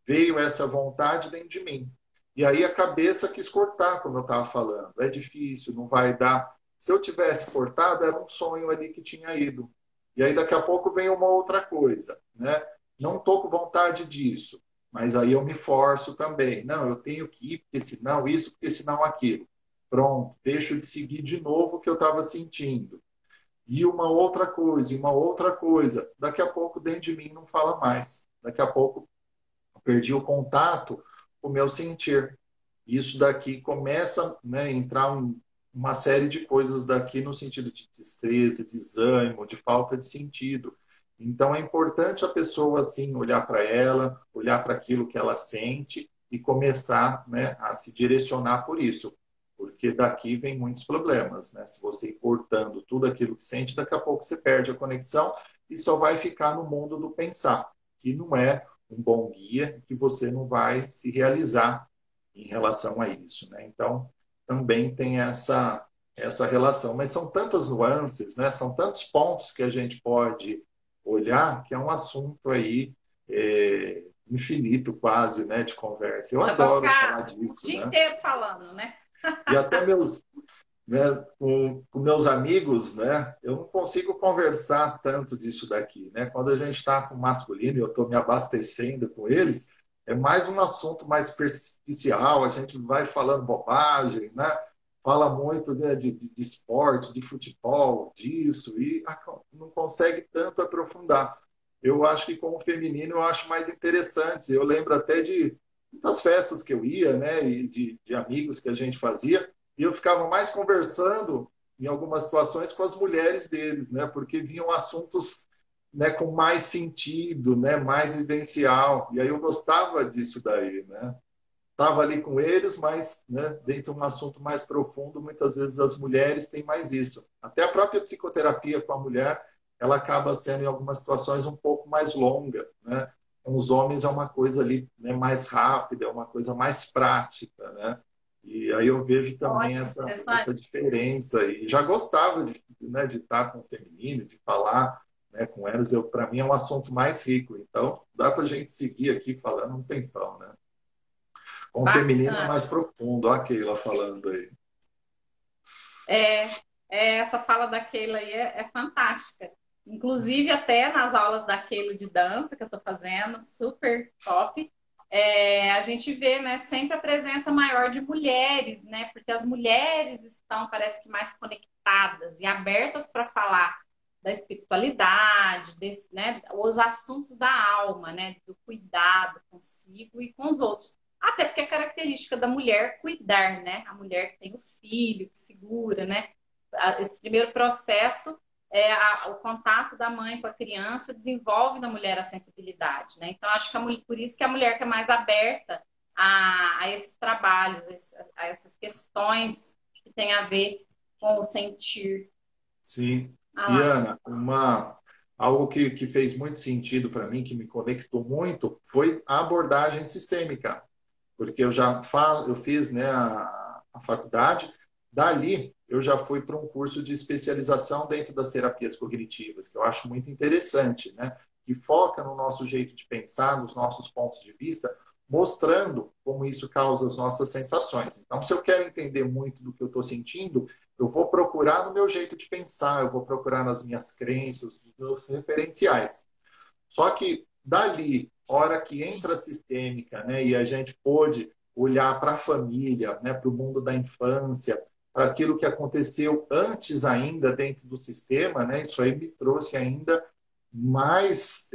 B: Veio essa vontade dentro de mim. E aí a cabeça quis cortar, como eu estava falando. É difícil, não vai dar. Se eu tivesse cortado, era um sonho ali que tinha ido. E aí daqui a pouco vem uma outra coisa, né? Não estou com vontade disso, mas aí eu me forço também. Não, eu tenho que ir, porque senão isso, porque senão aquilo. Pronto, deixo de seguir de novo o que eu estava sentindo. E uma outra coisa, e uma outra coisa. Daqui a pouco dentro de mim não fala mais. Daqui a pouco perdi o contato com o meu sentir. Isso daqui começa, né, a entrar uma série de coisas daqui no sentido de tristeza, desânimo, de falta de sentido. Então é importante a pessoa assim olhar para ela, olhar para aquilo que ela sente e começar, né, a se direcionar por isso, porque daqui vem muitos problemas, né? Se você ir cortando tudo aquilo que sente, daqui a pouco você perde a conexão e só vai ficar no mundo do pensar, que não é um bom guia, que você não vai se realizar em relação a isso, né? Então, também tem essa relação. Mas são tantas nuances, né? São tantos pontos que a gente pode olhar, que é um assunto aí infinito quase, né? De conversa. Eu
A: dá para
B: adoro falar
A: ficar o
B: disso,
A: dia
B: né?
A: inteiro falando, né?
B: E até meus, né, com meus amigos, né, eu não consigo conversar tanto disso daqui, né? Quando a gente está com o masculino e eu estou me abastecendo com eles, é mais um assunto mais superficial, a gente vai falando bobagem, né? Fala muito, né, de esporte, de futebol, disso, e não consegue tanto aprofundar. Eu acho que com o feminino eu acho mais interessante. Eu lembro até de muitas festas que eu ia, né, e de amigos que a gente fazia, e eu ficava mais conversando em algumas situações com as mulheres deles, né? Porque vinham assuntos, né, com mais sentido, né, mais vivencial. E aí eu gostava disso daí, né? estava ali com eles, mas né, dentro de um assunto mais profundo, muitas vezes as mulheres têm mais isso. Até a própria psicoterapia com a mulher, ela acaba sendo em algumas situações um pouco mais longa, né? Com os homens é uma coisa ali, né, mais rápida, é uma coisa mais prática, né? E aí eu vejo também
A: Olha,
B: essa
A: interessante.
B: diferença. E já gostava né, de estar com o feminino, de falar, né, com elas. Para mim é um assunto mais rico. Então, dá para a gente seguir aqui falando um tempão, né? Com o feminino é
A: Bacana.
B: mais profundo. Olha a Keila falando aí.
A: É, essa fala da Keila aí é fantástica. Inclusive, até nas aulas da Keila de dança que eu estou fazendo, super top, a gente vê, né, sempre a presença maior de mulheres, né? Porque as mulheres estão, parece que, mais conectadas e abertas para falar da espiritualidade, né, os assuntos da alma, né? Do cuidado consigo e com os outros. Até porque é característica da mulher cuidar, né? A mulher que tem o filho, que segura, né? Esse primeiro processo, o contato da mãe com a criança desenvolve na mulher a sensibilidade, né? Então, acho que por isso que a mulher que é mais aberta a esses trabalhos, a essas questões que têm a ver com o sentir.
B: Sim.
A: Ah
B: E,
A: lá.
B: Ana, algo que fez muito sentido para mim, que me conectou muito, foi a abordagem sistêmica. Porque eu fiz né, a faculdade, dali eu já fui para um curso de especialização dentro das terapias cognitivas, que eu acho muito interessante, né? Que foca no nosso jeito de pensar, nos nossos pontos de vista, mostrando como isso causa as nossas sensações. Então, se eu quero entender muito do que eu estou sentindo, eu vou procurar no meu jeito de pensar, eu vou procurar nas minhas crenças, nos meus referenciais. Só que dali, hora que entra a sistêmica, né, e a gente pôde olhar para a família, né, para o mundo da infância, para aquilo que aconteceu antes ainda dentro do sistema, né, isso aí me trouxe ainda mais,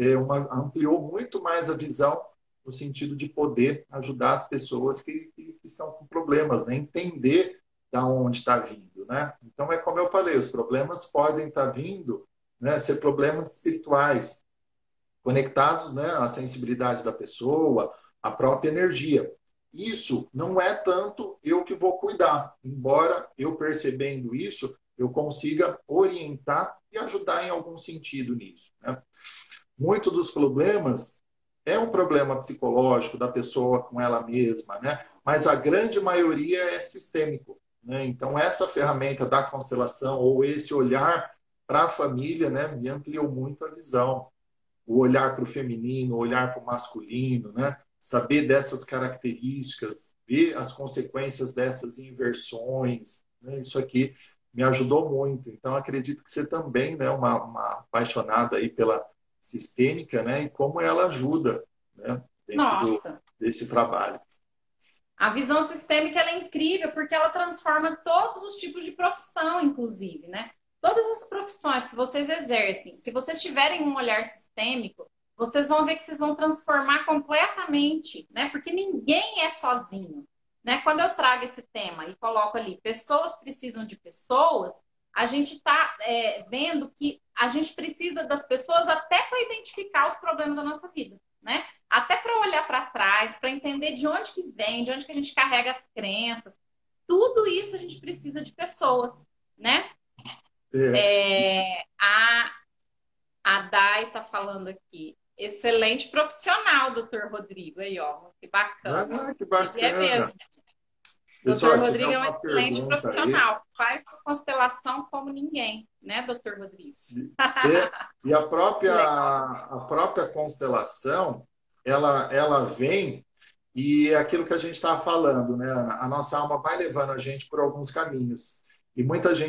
B: ampliou muito mais a visão no sentido de poder ajudar as pessoas que estão com problemas, né, entender da onde está vindo, né? Então é como eu falei, os problemas podem estar vindo, né, ser problemas espirituais, conectados, né, à sensibilidade da pessoa, à própria energia. Isso não é tanto eu que vou cuidar, embora eu percebendo isso, eu consiga orientar e ajudar em algum sentido nisso. Né? Muito dos problemas é um problema psicológico da pessoa com ela mesma, né? Mas a grande maioria é sistêmico. Né? Então, essa ferramenta da constelação ou esse olhar para a família né, me ampliou muito a visão, o olhar para o feminino, o olhar para o masculino, né? Saber dessas características, ver as consequências dessas inversões, né? Isso aqui me ajudou muito. Então, acredito que você também é né, uma apaixonada aí pela sistêmica, né? E como ela ajuda, né? Dentro
A: Nossa,
B: desse trabalho.
A: a visão sistêmica ela é incrível porque ela transforma todos os tipos de profissão, inclusive, né? Todas as profissões que vocês exercem, se vocês tiverem um olhar sistêmico, vocês vão ver que vocês vão transformar completamente, né? Porque ninguém é sozinho, né? Quando eu trago esse tema e coloco ali, pessoas precisam de pessoas, a gente está vendo que a gente precisa das pessoas até para identificar os problemas da nossa vida, né? Até para olhar para trás, para entender de onde que vem, de onde que a gente carrega as crenças. Tudo isso a gente precisa de pessoas, né?
B: É.
A: A Dai está falando aqui. Excelente profissional, doutor Rodrigo. Aí, ó, que bacana.
B: Ah, que
A: Ele é
B: bacana.
A: mesmo.
B: Pessoal,
A: Doutor
B: se tiver
A: Rodrigo é um
B: alguma
A: excelente
B: pergunta aí,
A: profissional. Faz a constelação como ninguém, né, doutor Rodrigo?
B: É, e
A: Que legal.
B: a própria constelação, ela vem e é aquilo que a gente estava falando, né, Ana? A nossa alma vai levando a gente por alguns caminhos. E muitas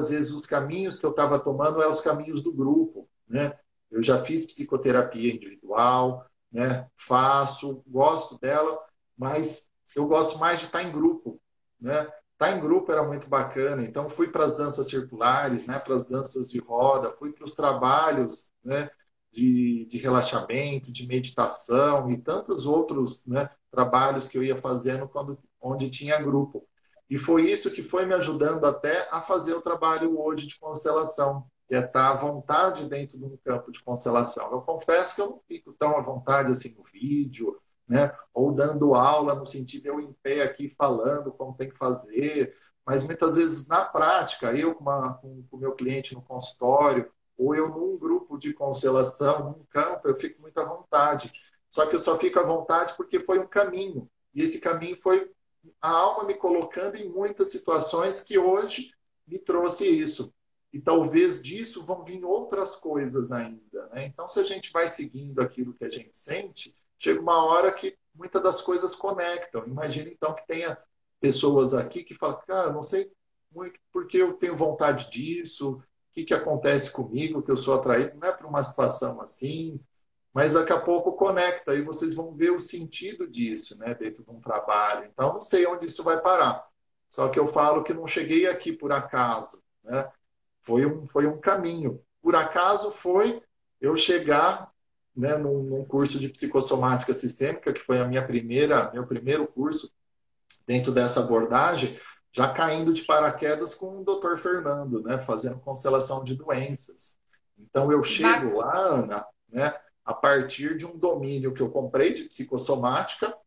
B: vezes os caminhos que eu estava tomando eram os caminhos do grupo, né? Eu já fiz psicoterapia individual, né? Faço, gosto dela, mas eu gosto mais de estar em grupo, né? Estar em grupo era muito bacana, então fui para as danças circulares, né, para as danças de roda, fui para os trabalhos né, de relaxamento, de meditação e tantos outros né, trabalhos que eu ia fazendo onde tinha grupo. E foi isso que foi me ajudando até a fazer o trabalho hoje de constelação, que é estar à vontade dentro de um campo de constelação. Eu confesso que eu não fico tão à vontade assim no vídeo, né? Ou dando aula no sentido eu em pé aqui falando como tem que fazer, mas muitas vezes na prática, eu com o meu cliente no consultório, ou eu num grupo de constelação, num campo, eu fico muito à vontade. Só que eu só fico à vontade porque foi um caminho. E esse caminho foi a alma me colocando em muitas situações que hoje me trouxe isso. E talvez disso vão vir outras coisas ainda, né? Então, se a gente vai seguindo aquilo que a gente sente, chega uma hora que muitas das coisas conectam. Imagina, então, que tenha pessoas aqui que falam, cara, não sei muito porque eu tenho vontade disso, o que acontece comigo, que eu sou atraído, não é para uma situação assim, mas daqui a pouco conecta, e vocês vão ver o sentido disso, né, dentro de um trabalho. Então, não sei onde isso vai parar. Só que eu falo que não cheguei aqui por acaso, né? Foi um caminho. Por acaso foi eu chegar, né, num curso de psicossomática sistêmica, que foi meu primeiro curso dentro dessa abordagem, já caindo de paraquedas com o Dr. Fernando, né, fazendo constelação de doenças. Então eu chego lá, Ana, né, a partir de um domínio que eu comprei de psicossomática,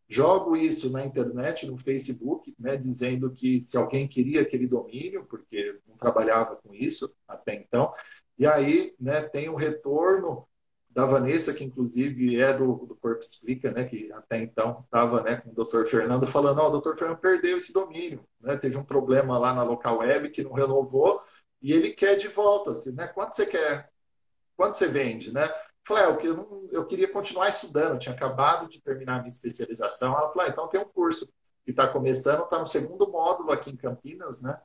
B: jogo isso na internet, no Facebook, né, dizendo que se alguém queria aquele domínio, porque não trabalhava com isso até então, e aí, né, tem o retorno da Vanessa, que inclusive é do Corpo Explica, né, que até então estava, né, com o Dr. Fernando, falando, ó, o Dr. Fernando perdeu esse domínio, né, teve um problema lá na local web que não renovou, e ele quer de volta, assim, né, quanto você quer, quanto você vende, né? Falei, eu queria continuar estudando, eu tinha acabado de terminar a minha especialização. Ela falou, então tem um curso que está começando, está no segundo módulo aqui em Campinas, né?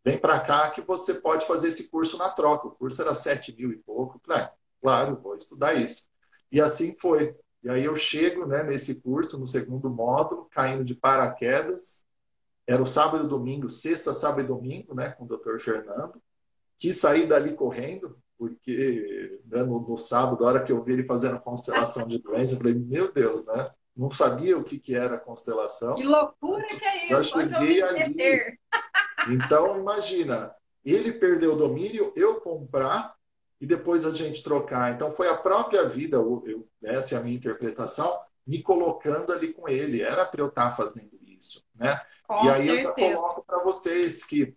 B: Vem para cá que você pode fazer esse curso na troca. O curso era 7 mil e pouco. Falei, claro, vou estudar isso. E assim foi. E aí eu chego, né, nesse curso, no segundo módulo, caindo de paraquedas. Era o sábado e domingo, sexta, sábado e domingo, né, com o Dr. Fernando. Quis sair dali correndo, porque né, no sábado, a hora que eu vi ele fazendo a constelação de doença, eu falei, meu Deus, né? Não sabia o que era
A: Que
B: constelação.
A: loucura que é
B: Eu
A: isso! Onde eu
B: cheguei
A: me
B: ali.
A: meter?
B: Então, imagina, ele perdeu o domínio, eu comprar e depois a gente trocar. Então, foi a própria vida, essa é a minha interpretação, me colocando ali com ele. Era para eu estar fazendo isso, né? E
A: Com
B: aí eu já
A: certeza.
B: coloco para vocês que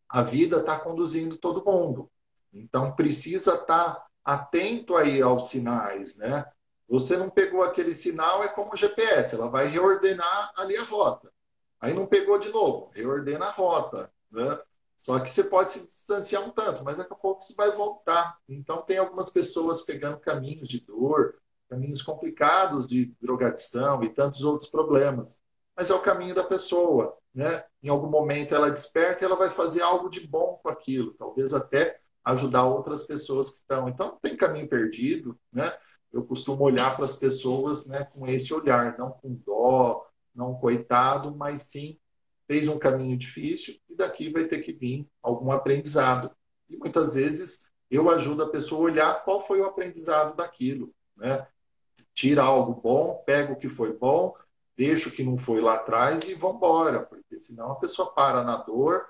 B: a vida está conduzindo todo mundo. Então, precisa estar atento aí aos sinais, né? Você não pegou aquele sinal, é como o GPS, ela vai reordenar ali a rota. Aí não pegou de novo, reordena a rota, né? Só que você pode se distanciar um tanto, mas daqui a pouco isso vai voltar. Então, tem algumas pessoas pegando caminhos de dor, caminhos complicados de drogadição e tantos outros problemas. Mas é o caminho da pessoa, né? Em algum momento ela desperta e ela vai fazer algo de bom com aquilo, talvez até ajudar outras pessoas que estão. Então, não tem caminho perdido, né? Eu costumo olhar para as pessoas, né, com esse olhar, não com dó, não coitado, mas sim fez um caminho difícil e daqui vai ter que vir algum aprendizado. E muitas vezes eu ajudo a pessoa a olhar qual foi o aprendizado daquilo, né? Tira algo bom, pega o que foi bom, deixa o que não foi lá atrás e vamos embora, porque senão a pessoa para na dor,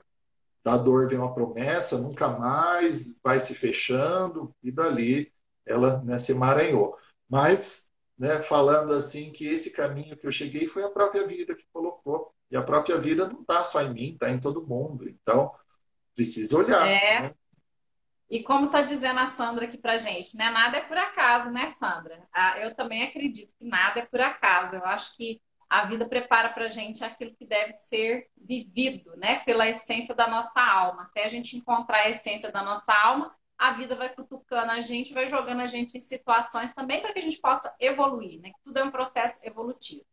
B: da dor vem uma promessa, nunca mais, vai se fechando e dali ela, né, se emaranhou. Mas, né, falando assim que esse caminho que eu cheguei foi a própria vida que colocou. E a própria vida não está só em mim, está em todo mundo. Então, precisa olhar,
A: É.
B: né?
A: E como tá dizendo a Sandra aqui pra gente, né? Nada é por acaso, né, Sandra? Ah, eu também acredito que nada é por acaso. Eu acho que a vida prepara pra gente aquilo que deve ser vivido, né? Pela essência da nossa alma. Até a gente encontrar a essência da nossa alma, a vida vai cutucando a gente, vai jogando a gente em situações também para que a gente possa evoluir, né? Tudo é um processo evolutivo.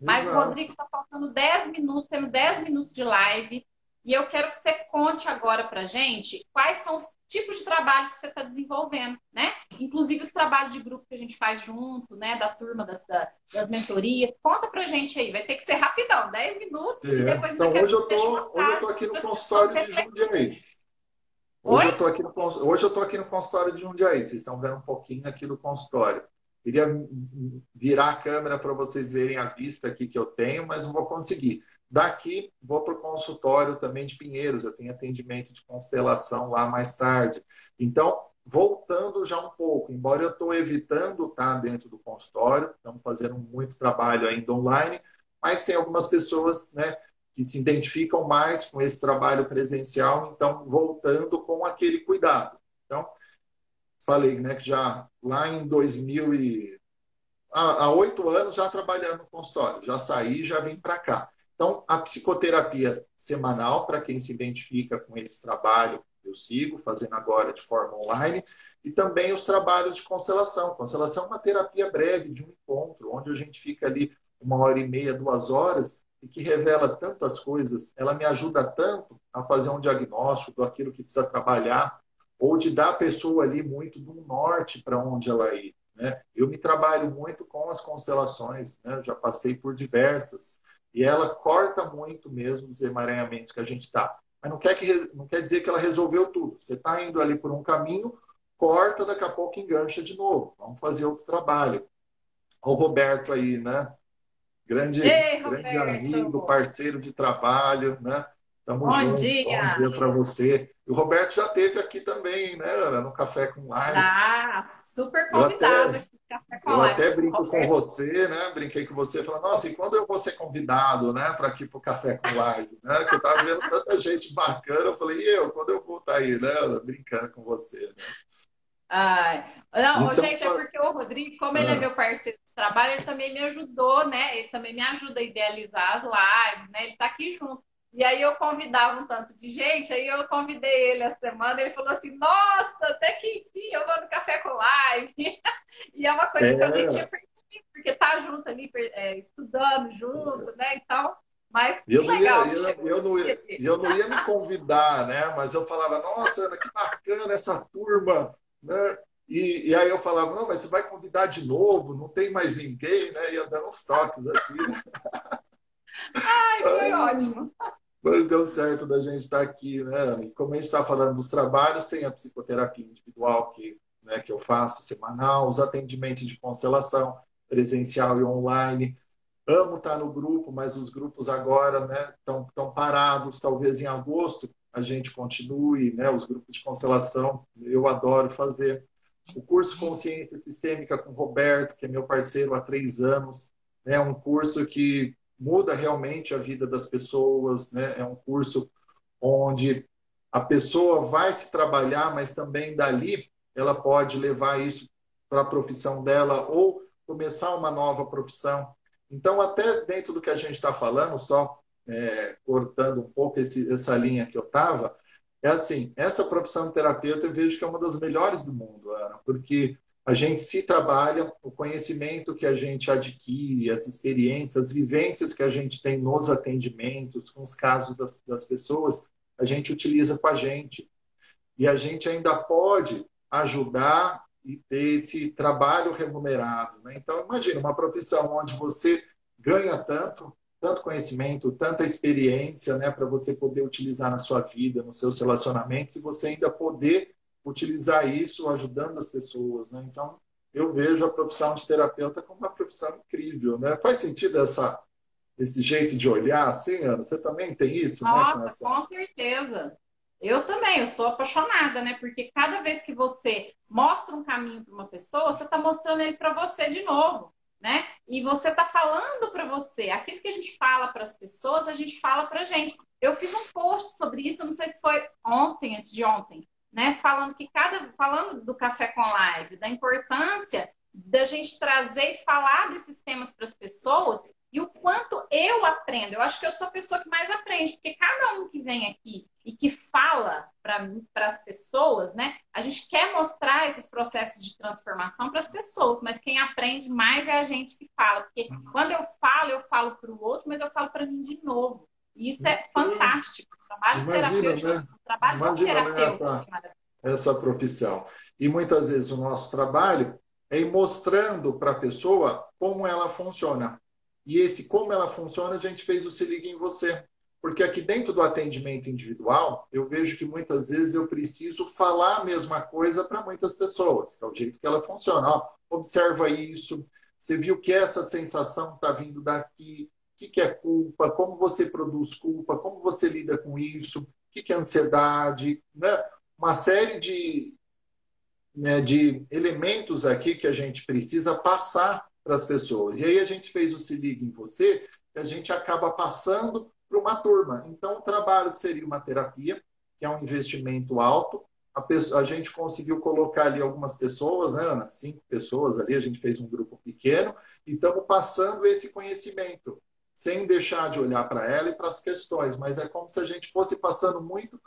A: Mas,
B: Exato.
A: Rodrigo, está faltando 10 minutos, temos 10 minutos de live. E eu quero que você conte agora para gente quais são os tipos de trabalho que você está desenvolvendo, né? Inclusive os trabalhos de grupo que a gente faz junto, né? Da turma das mentorias. Conta para gente aí, vai ter que ser rapidão, 10 minutos, e depois ainda
B: Então,
A: quero que você deixe uma
B: hoje eu
A: frase
B: tô aqui no
A: para as pessoas
B: consultório de
A: refletirem.
B: Jundiaí.
A: Oi?
B: Hoje eu tô aqui no consultório de Jundiaí. Vocês estão vendo um pouquinho aqui do consultório. Queria virar a câmera para vocês verem a vista aqui que eu tenho, mas não vou conseguir. Daqui, vou para o consultório também de Pinheiros. Eu tenho atendimento de constelação lá mais tarde. Então, voltando já um pouco, embora eu estou evitando estar dentro do consultório, estamos fazendo muito trabalho ainda online, mas tem algumas pessoas, né, que se identificam mais com esse trabalho presencial, então voltando com aquele cuidado. Então, falei, né, que já lá em 2000 há 8 anos já trabalhando no consultório, já saí, já vim para cá. Então, a psicoterapia semanal, para quem se identifica com esse trabalho, eu sigo fazendo agora de forma online, e também os trabalhos de constelação. Constelação é uma terapia breve de um encontro, onde a gente fica ali 1h30, 2 horas, e que revela tantas coisas. Ela me ajuda tanto a fazer um diagnóstico daquilo que precisa trabalhar, ou de dar a pessoa ali muito do norte para onde ela ir, né? Eu me trabalho muito com as constelações, né? Eu já passei por diversas, e ela corta muito mesmo os emaranhamentos que a gente está. Mas não quer dizer que ela resolveu tudo. Você está indo ali por um caminho, corta, daqui a pouco engancha de novo. Vamos fazer outro trabalho. Olha o Roberto aí, né?
A: Ei,
B: Grande amigo,
A: Roberto!
B: parceiro de trabalho, né? Tamo
A: Bom
B: junto. Bom
A: dia!
B: dia para você. E o Roberto já esteve aqui também, né, Ana? No Café com Live.
A: Já, super
B: Eu
A: convidado
B: até
A: aqui do Café com
B: Eu
A: Live.
B: até brinco com
A: Roberto,
B: você, né? Brinquei com você, falando, nossa, e quando eu vou ser convidado, né, para aqui para o Café com Live, né? Que eu estava vendo tanta gente bacana, eu falei, e eu, quando eu vou estar aí, né? Brincando com você, né?
A: ai, não,
B: Então,
A: gente, é porque o Rodrigo, como ele é
B: ah,
A: meu parceiro de trabalho, ele também me ajudou, né? Ele também me ajuda a idealizar as lives, né? Ele tá aqui junto. E aí eu convidava um tanto de gente, aí eu convidei ele essa semana, ele falou assim, nossa, até que enfim, eu vou no Café com Live. E é uma coisa que eu nem tinha
B: é,
A: percebido, porque tá junto ali, estudando junto, né? Então, mas que
B: eu não ia,
A: legal que
B: eu,
A: chegou
B: eu não,
A: esse
B: ia-
A: dia.
B: eu não ia me convidar, né? Mas eu falava, nossa, Ana, que bacana essa turma, né? E aí eu falava, não, mas você vai convidar de novo, não tem mais ninguém, né? Ia dando uns toques assim, né?
A: Ai, foi ótimo.
B: Mas deu certo da gente estar aqui, né? E como a gente está falando dos trabalhos, tem a psicoterapia individual que, né, que eu faço semanal, os atendimentos de constelação presencial e online. Amo estar no grupo, mas os grupos agora, né, estão parados. Talvez em agosto a gente continue, né? Os grupos de constelação, eu adoro fazer. O curso Consciência Sistêmica com o Roberto, que é meu parceiro há 3 anos, é um curso que muda realmente a vida das pessoas, né? É um curso onde a pessoa vai se trabalhar, mas também dali ela pode levar isso para a profissão dela ou começar uma nova profissão. Então, até dentro do que a gente está falando, só cortando um pouco essa linha que eu estava, é assim, essa profissão de terapeuta eu vejo que é uma das melhores do mundo, Ana, porque a gente se trabalha, o conhecimento que a gente adquire, as experiências, as vivências que a gente tem nos atendimentos, com os casos das pessoas, a gente utiliza com a gente. E a gente ainda pode ajudar e ter esse trabalho remunerado, né? Então, imagina uma profissão onde você ganha tanto conhecimento, tanta experiência, né, para você poder utilizar na sua vida, nos seus relacionamentos, e você ainda poder utilizar isso ajudando as pessoas, né? Então, eu vejo a profissão de terapeuta como uma profissão incrível, né? Faz sentido esse jeito de olhar, assim, Ana? Você também tem isso, né, com
A: Nossa,
B: essa...
A: com certeza. Eu também, eu sou apaixonada, né? Porque cada vez que você mostra um caminho para uma pessoa, você está mostrando ele para você de novo, né? E você está falando para você. Aquilo que a gente fala para as pessoas, a gente fala para a gente. Eu fiz um post sobre isso, não sei se foi ontem, antes de ontem, né? Falando do Café com Live, da importância da gente trazer e falar desses temas para as pessoas e o quanto eu aprendo. Eu acho que eu sou a pessoa que mais aprende, porque cada um que vem aqui e que fala para as pessoas, né? A gente quer mostrar esses processos de transformação para as pessoas, mas quem aprende mais é a gente que fala. Porque quando eu falo para o outro, mas eu falo para mim de novo. E isso é fantástico. O trabalho
B: Imagina,
A: terapêutico,
B: né?
A: o trabalho do
B: Imagina, né,
A: terapeuta.
B: essa profissão. E muitas vezes o nosso trabalho é ir mostrando para a pessoa como ela funciona. E esse como ela funciona, a gente fez o Se Liga em Você. Porque aqui dentro do atendimento individual, eu vejo que muitas vezes eu preciso falar a mesma coisa para muitas pessoas, que é o jeito que ela funciona. Ó, observa isso, você viu que essa sensação está vindo daqui, o que é culpa, como você produz culpa, como você lida com isso, o que é ansiedade, né? Uma série né, de elementos aqui que a gente precisa passar para as pessoas. E aí a gente fez o Se Liga em Você, que a gente acaba passando para uma turma. Então, o trabalho que seria uma terapia, que é um investimento alto, a gente conseguiu colocar ali algumas pessoas, né, Ana? 5 pessoas ali, a gente fez um grupo pequeno, e estamos passando esse conhecimento, sem deixar de olhar para ela e para as questões, mas é como se a gente fosse passando muito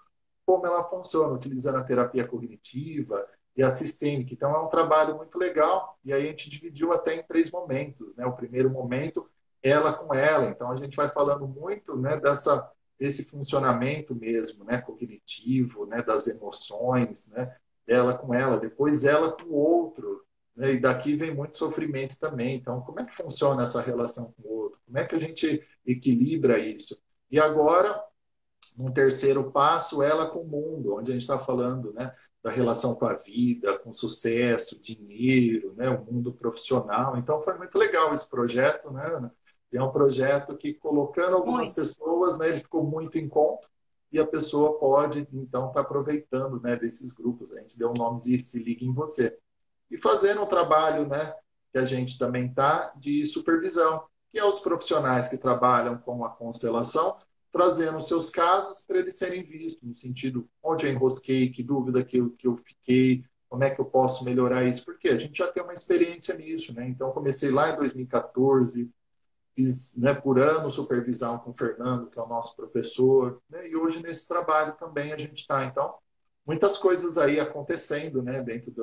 B: como ela funciona, utilizando a terapia cognitiva e a sistêmica. Então, é um trabalho muito legal. E aí a gente dividiu até em 3 momentos. Né? O primeiro momento, ela com ela. Então, a gente vai falando muito, né, desse funcionamento mesmo, né, cognitivo, né, das emoções, né, dela com ela. Depois, ela com o outro. Né? E daqui vem muito sofrimento também. Então, como é que funciona essa relação com o outro? Como é que a gente equilibra isso? E agora, num terceiro passo, ela com o mundo, onde a gente está falando, né, da relação com a vida, com sucesso, dinheiro, né, o mundo profissional. Então, foi muito legal esse projeto, né, Ana? E é um projeto que, colocando algumas
A: Muito.
B: pessoas, né, ele ficou muito em conta e a pessoa pode, então, estar aproveitando, né, desses grupos. A gente deu o nome de Se Liga em Você. E fazendo um trabalho, né, que a gente também está de supervisão, que é os profissionais que trabalham com a constelação, trazendo seus casos para eles serem vistos, no sentido onde eu enrosquei, que dúvida que eu fiquei, como é que eu posso melhorar isso, porque a gente já tem uma experiência nisso, né? Então, comecei lá em 2014, fiz, né, por ano supervisão com o Fernando, que é o nosso professor, né? E hoje nesse trabalho também a gente está. Então, muitas coisas aí acontecendo, né, dentro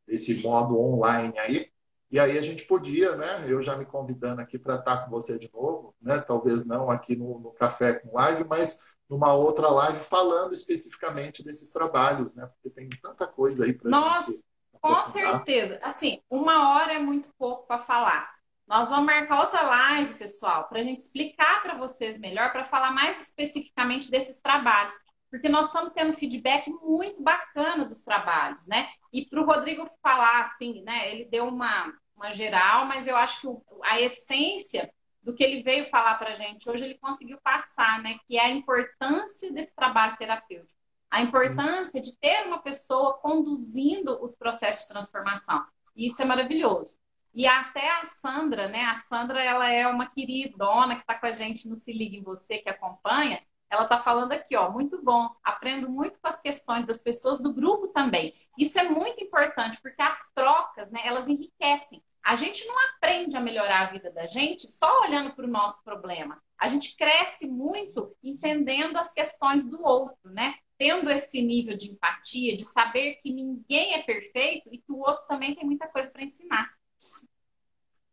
B: desse modo online aí. E aí a gente podia, né, eu já me convidando aqui para estar com você de novo, né, talvez não aqui no Café com Live, mas numa outra live falando especificamente desses trabalhos, né, porque tem tanta coisa aí para a
A: Nós,
B: gente
A: com
B: aprofundar.
A: certeza, assim, 1 hora é muito pouco para falar. Nós vamos marcar outra live, pessoal, para a gente explicar para vocês melhor, para falar mais especificamente desses trabalhos, porque nós estamos tendo feedback muito bacana dos trabalhos, né? E para o Rodrigo falar, assim, né? Ele deu uma geral, mas eu acho que a essência do que ele veio falar para a gente hoje, ele conseguiu passar, né? Que é a importância desse trabalho terapêutico, a
B: Sim.
A: importância de ter uma pessoa conduzindo os processos de transformação. E isso é maravilhoso. E até a Sandra, né? A Sandra, ela é uma queridona que está com a gente no Se Liga em Você, que acompanha. Ela está falando aqui, ó, muito bom. Aprendo muito com as questões das pessoas do grupo também. Isso é muito importante, porque as trocas, né, elas enriquecem. A gente não aprende a melhorar a vida da gente só olhando para o nosso problema. A gente cresce muito entendendo as questões do outro, né? Tendo esse nível de empatia, de saber que ninguém é perfeito e que o outro também tem muita coisa para ensinar.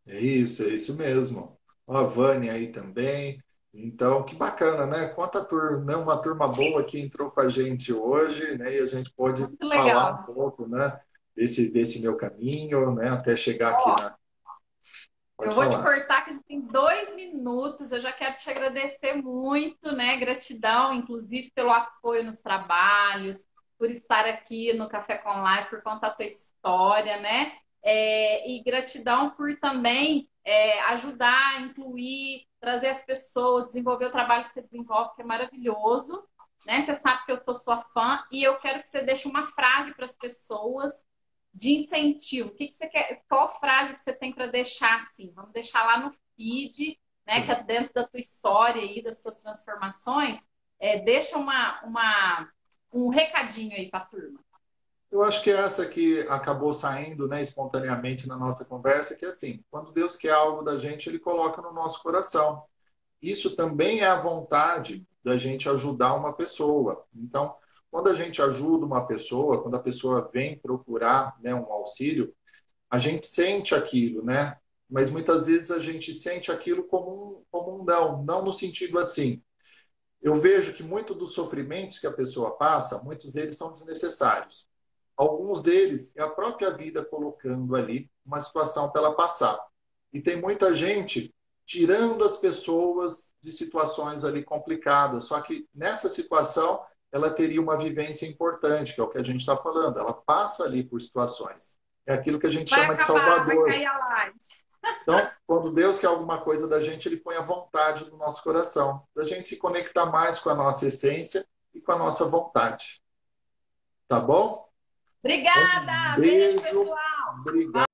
B: É isso mesmo. Ó, a Vânia aí também. Então, que bacana, né? Quanta turma, né? Uma turma boa que entrou com a gente hoje, né? E a gente pode
A: Muito
B: falar um
A: legal.
B: pouco, né? Desse meu caminho, né? Até chegar aqui
A: Ó,
B: na.
A: eu
B: Pode
A: vou te
B: falar.
A: cortar que tem 2 minutos. Eu já quero te agradecer muito, né? Gratidão, inclusive, pelo apoio nos trabalhos, por estar aqui no Café com Live, por contar a tua história, né? E gratidão por também ajudar, incluir, trazer as pessoas, desenvolver o trabalho que você desenvolve, que é maravilhoso, né? Você sabe que eu sou sua fã e eu quero que você deixe uma frase para as pessoas de incentivo. O que você quer? Qual frase que você tem para deixar assim? Vamos deixar lá no feed, né? Que é dentro da tua história aí, das suas transformações. Deixa um recadinho aí para a turma.
B: Eu acho que essa que acabou saindo, né, espontaneamente na nossa conversa, que é assim, quando Deus quer algo da gente, Ele coloca no nosso coração. Isso também é a vontade da gente ajudar uma pessoa. Então, quando a gente ajuda uma pessoa, quando a pessoa vem procurar, né, um auxílio, a gente sente aquilo, né? Mas muitas vezes a gente sente aquilo como um não, não no sentido assim. Eu vejo que muito dos sofrimentos que a pessoa passa, muitos deles são desnecessários. Alguns deles é a própria vida colocando ali uma situação para ela passar. E tem muita gente tirando as pessoas de situações ali complicadas. Só que nessa situação ela teria uma vivência importante, que é o que a gente está falando. Ela passa ali por situações. É aquilo que a gente
A: Vai
B: chama de
A: acabar, vai
B: Salvador.
A: cair a live.
B: Então, quando Deus quer alguma coisa da gente, Ele põe a vontade no nosso coração, da gente se conectar mais com a nossa essência e com a nossa vontade. Tá bom?
A: Obrigada, beijo,
B: Beijo,
A: pessoal.
B: obrigado.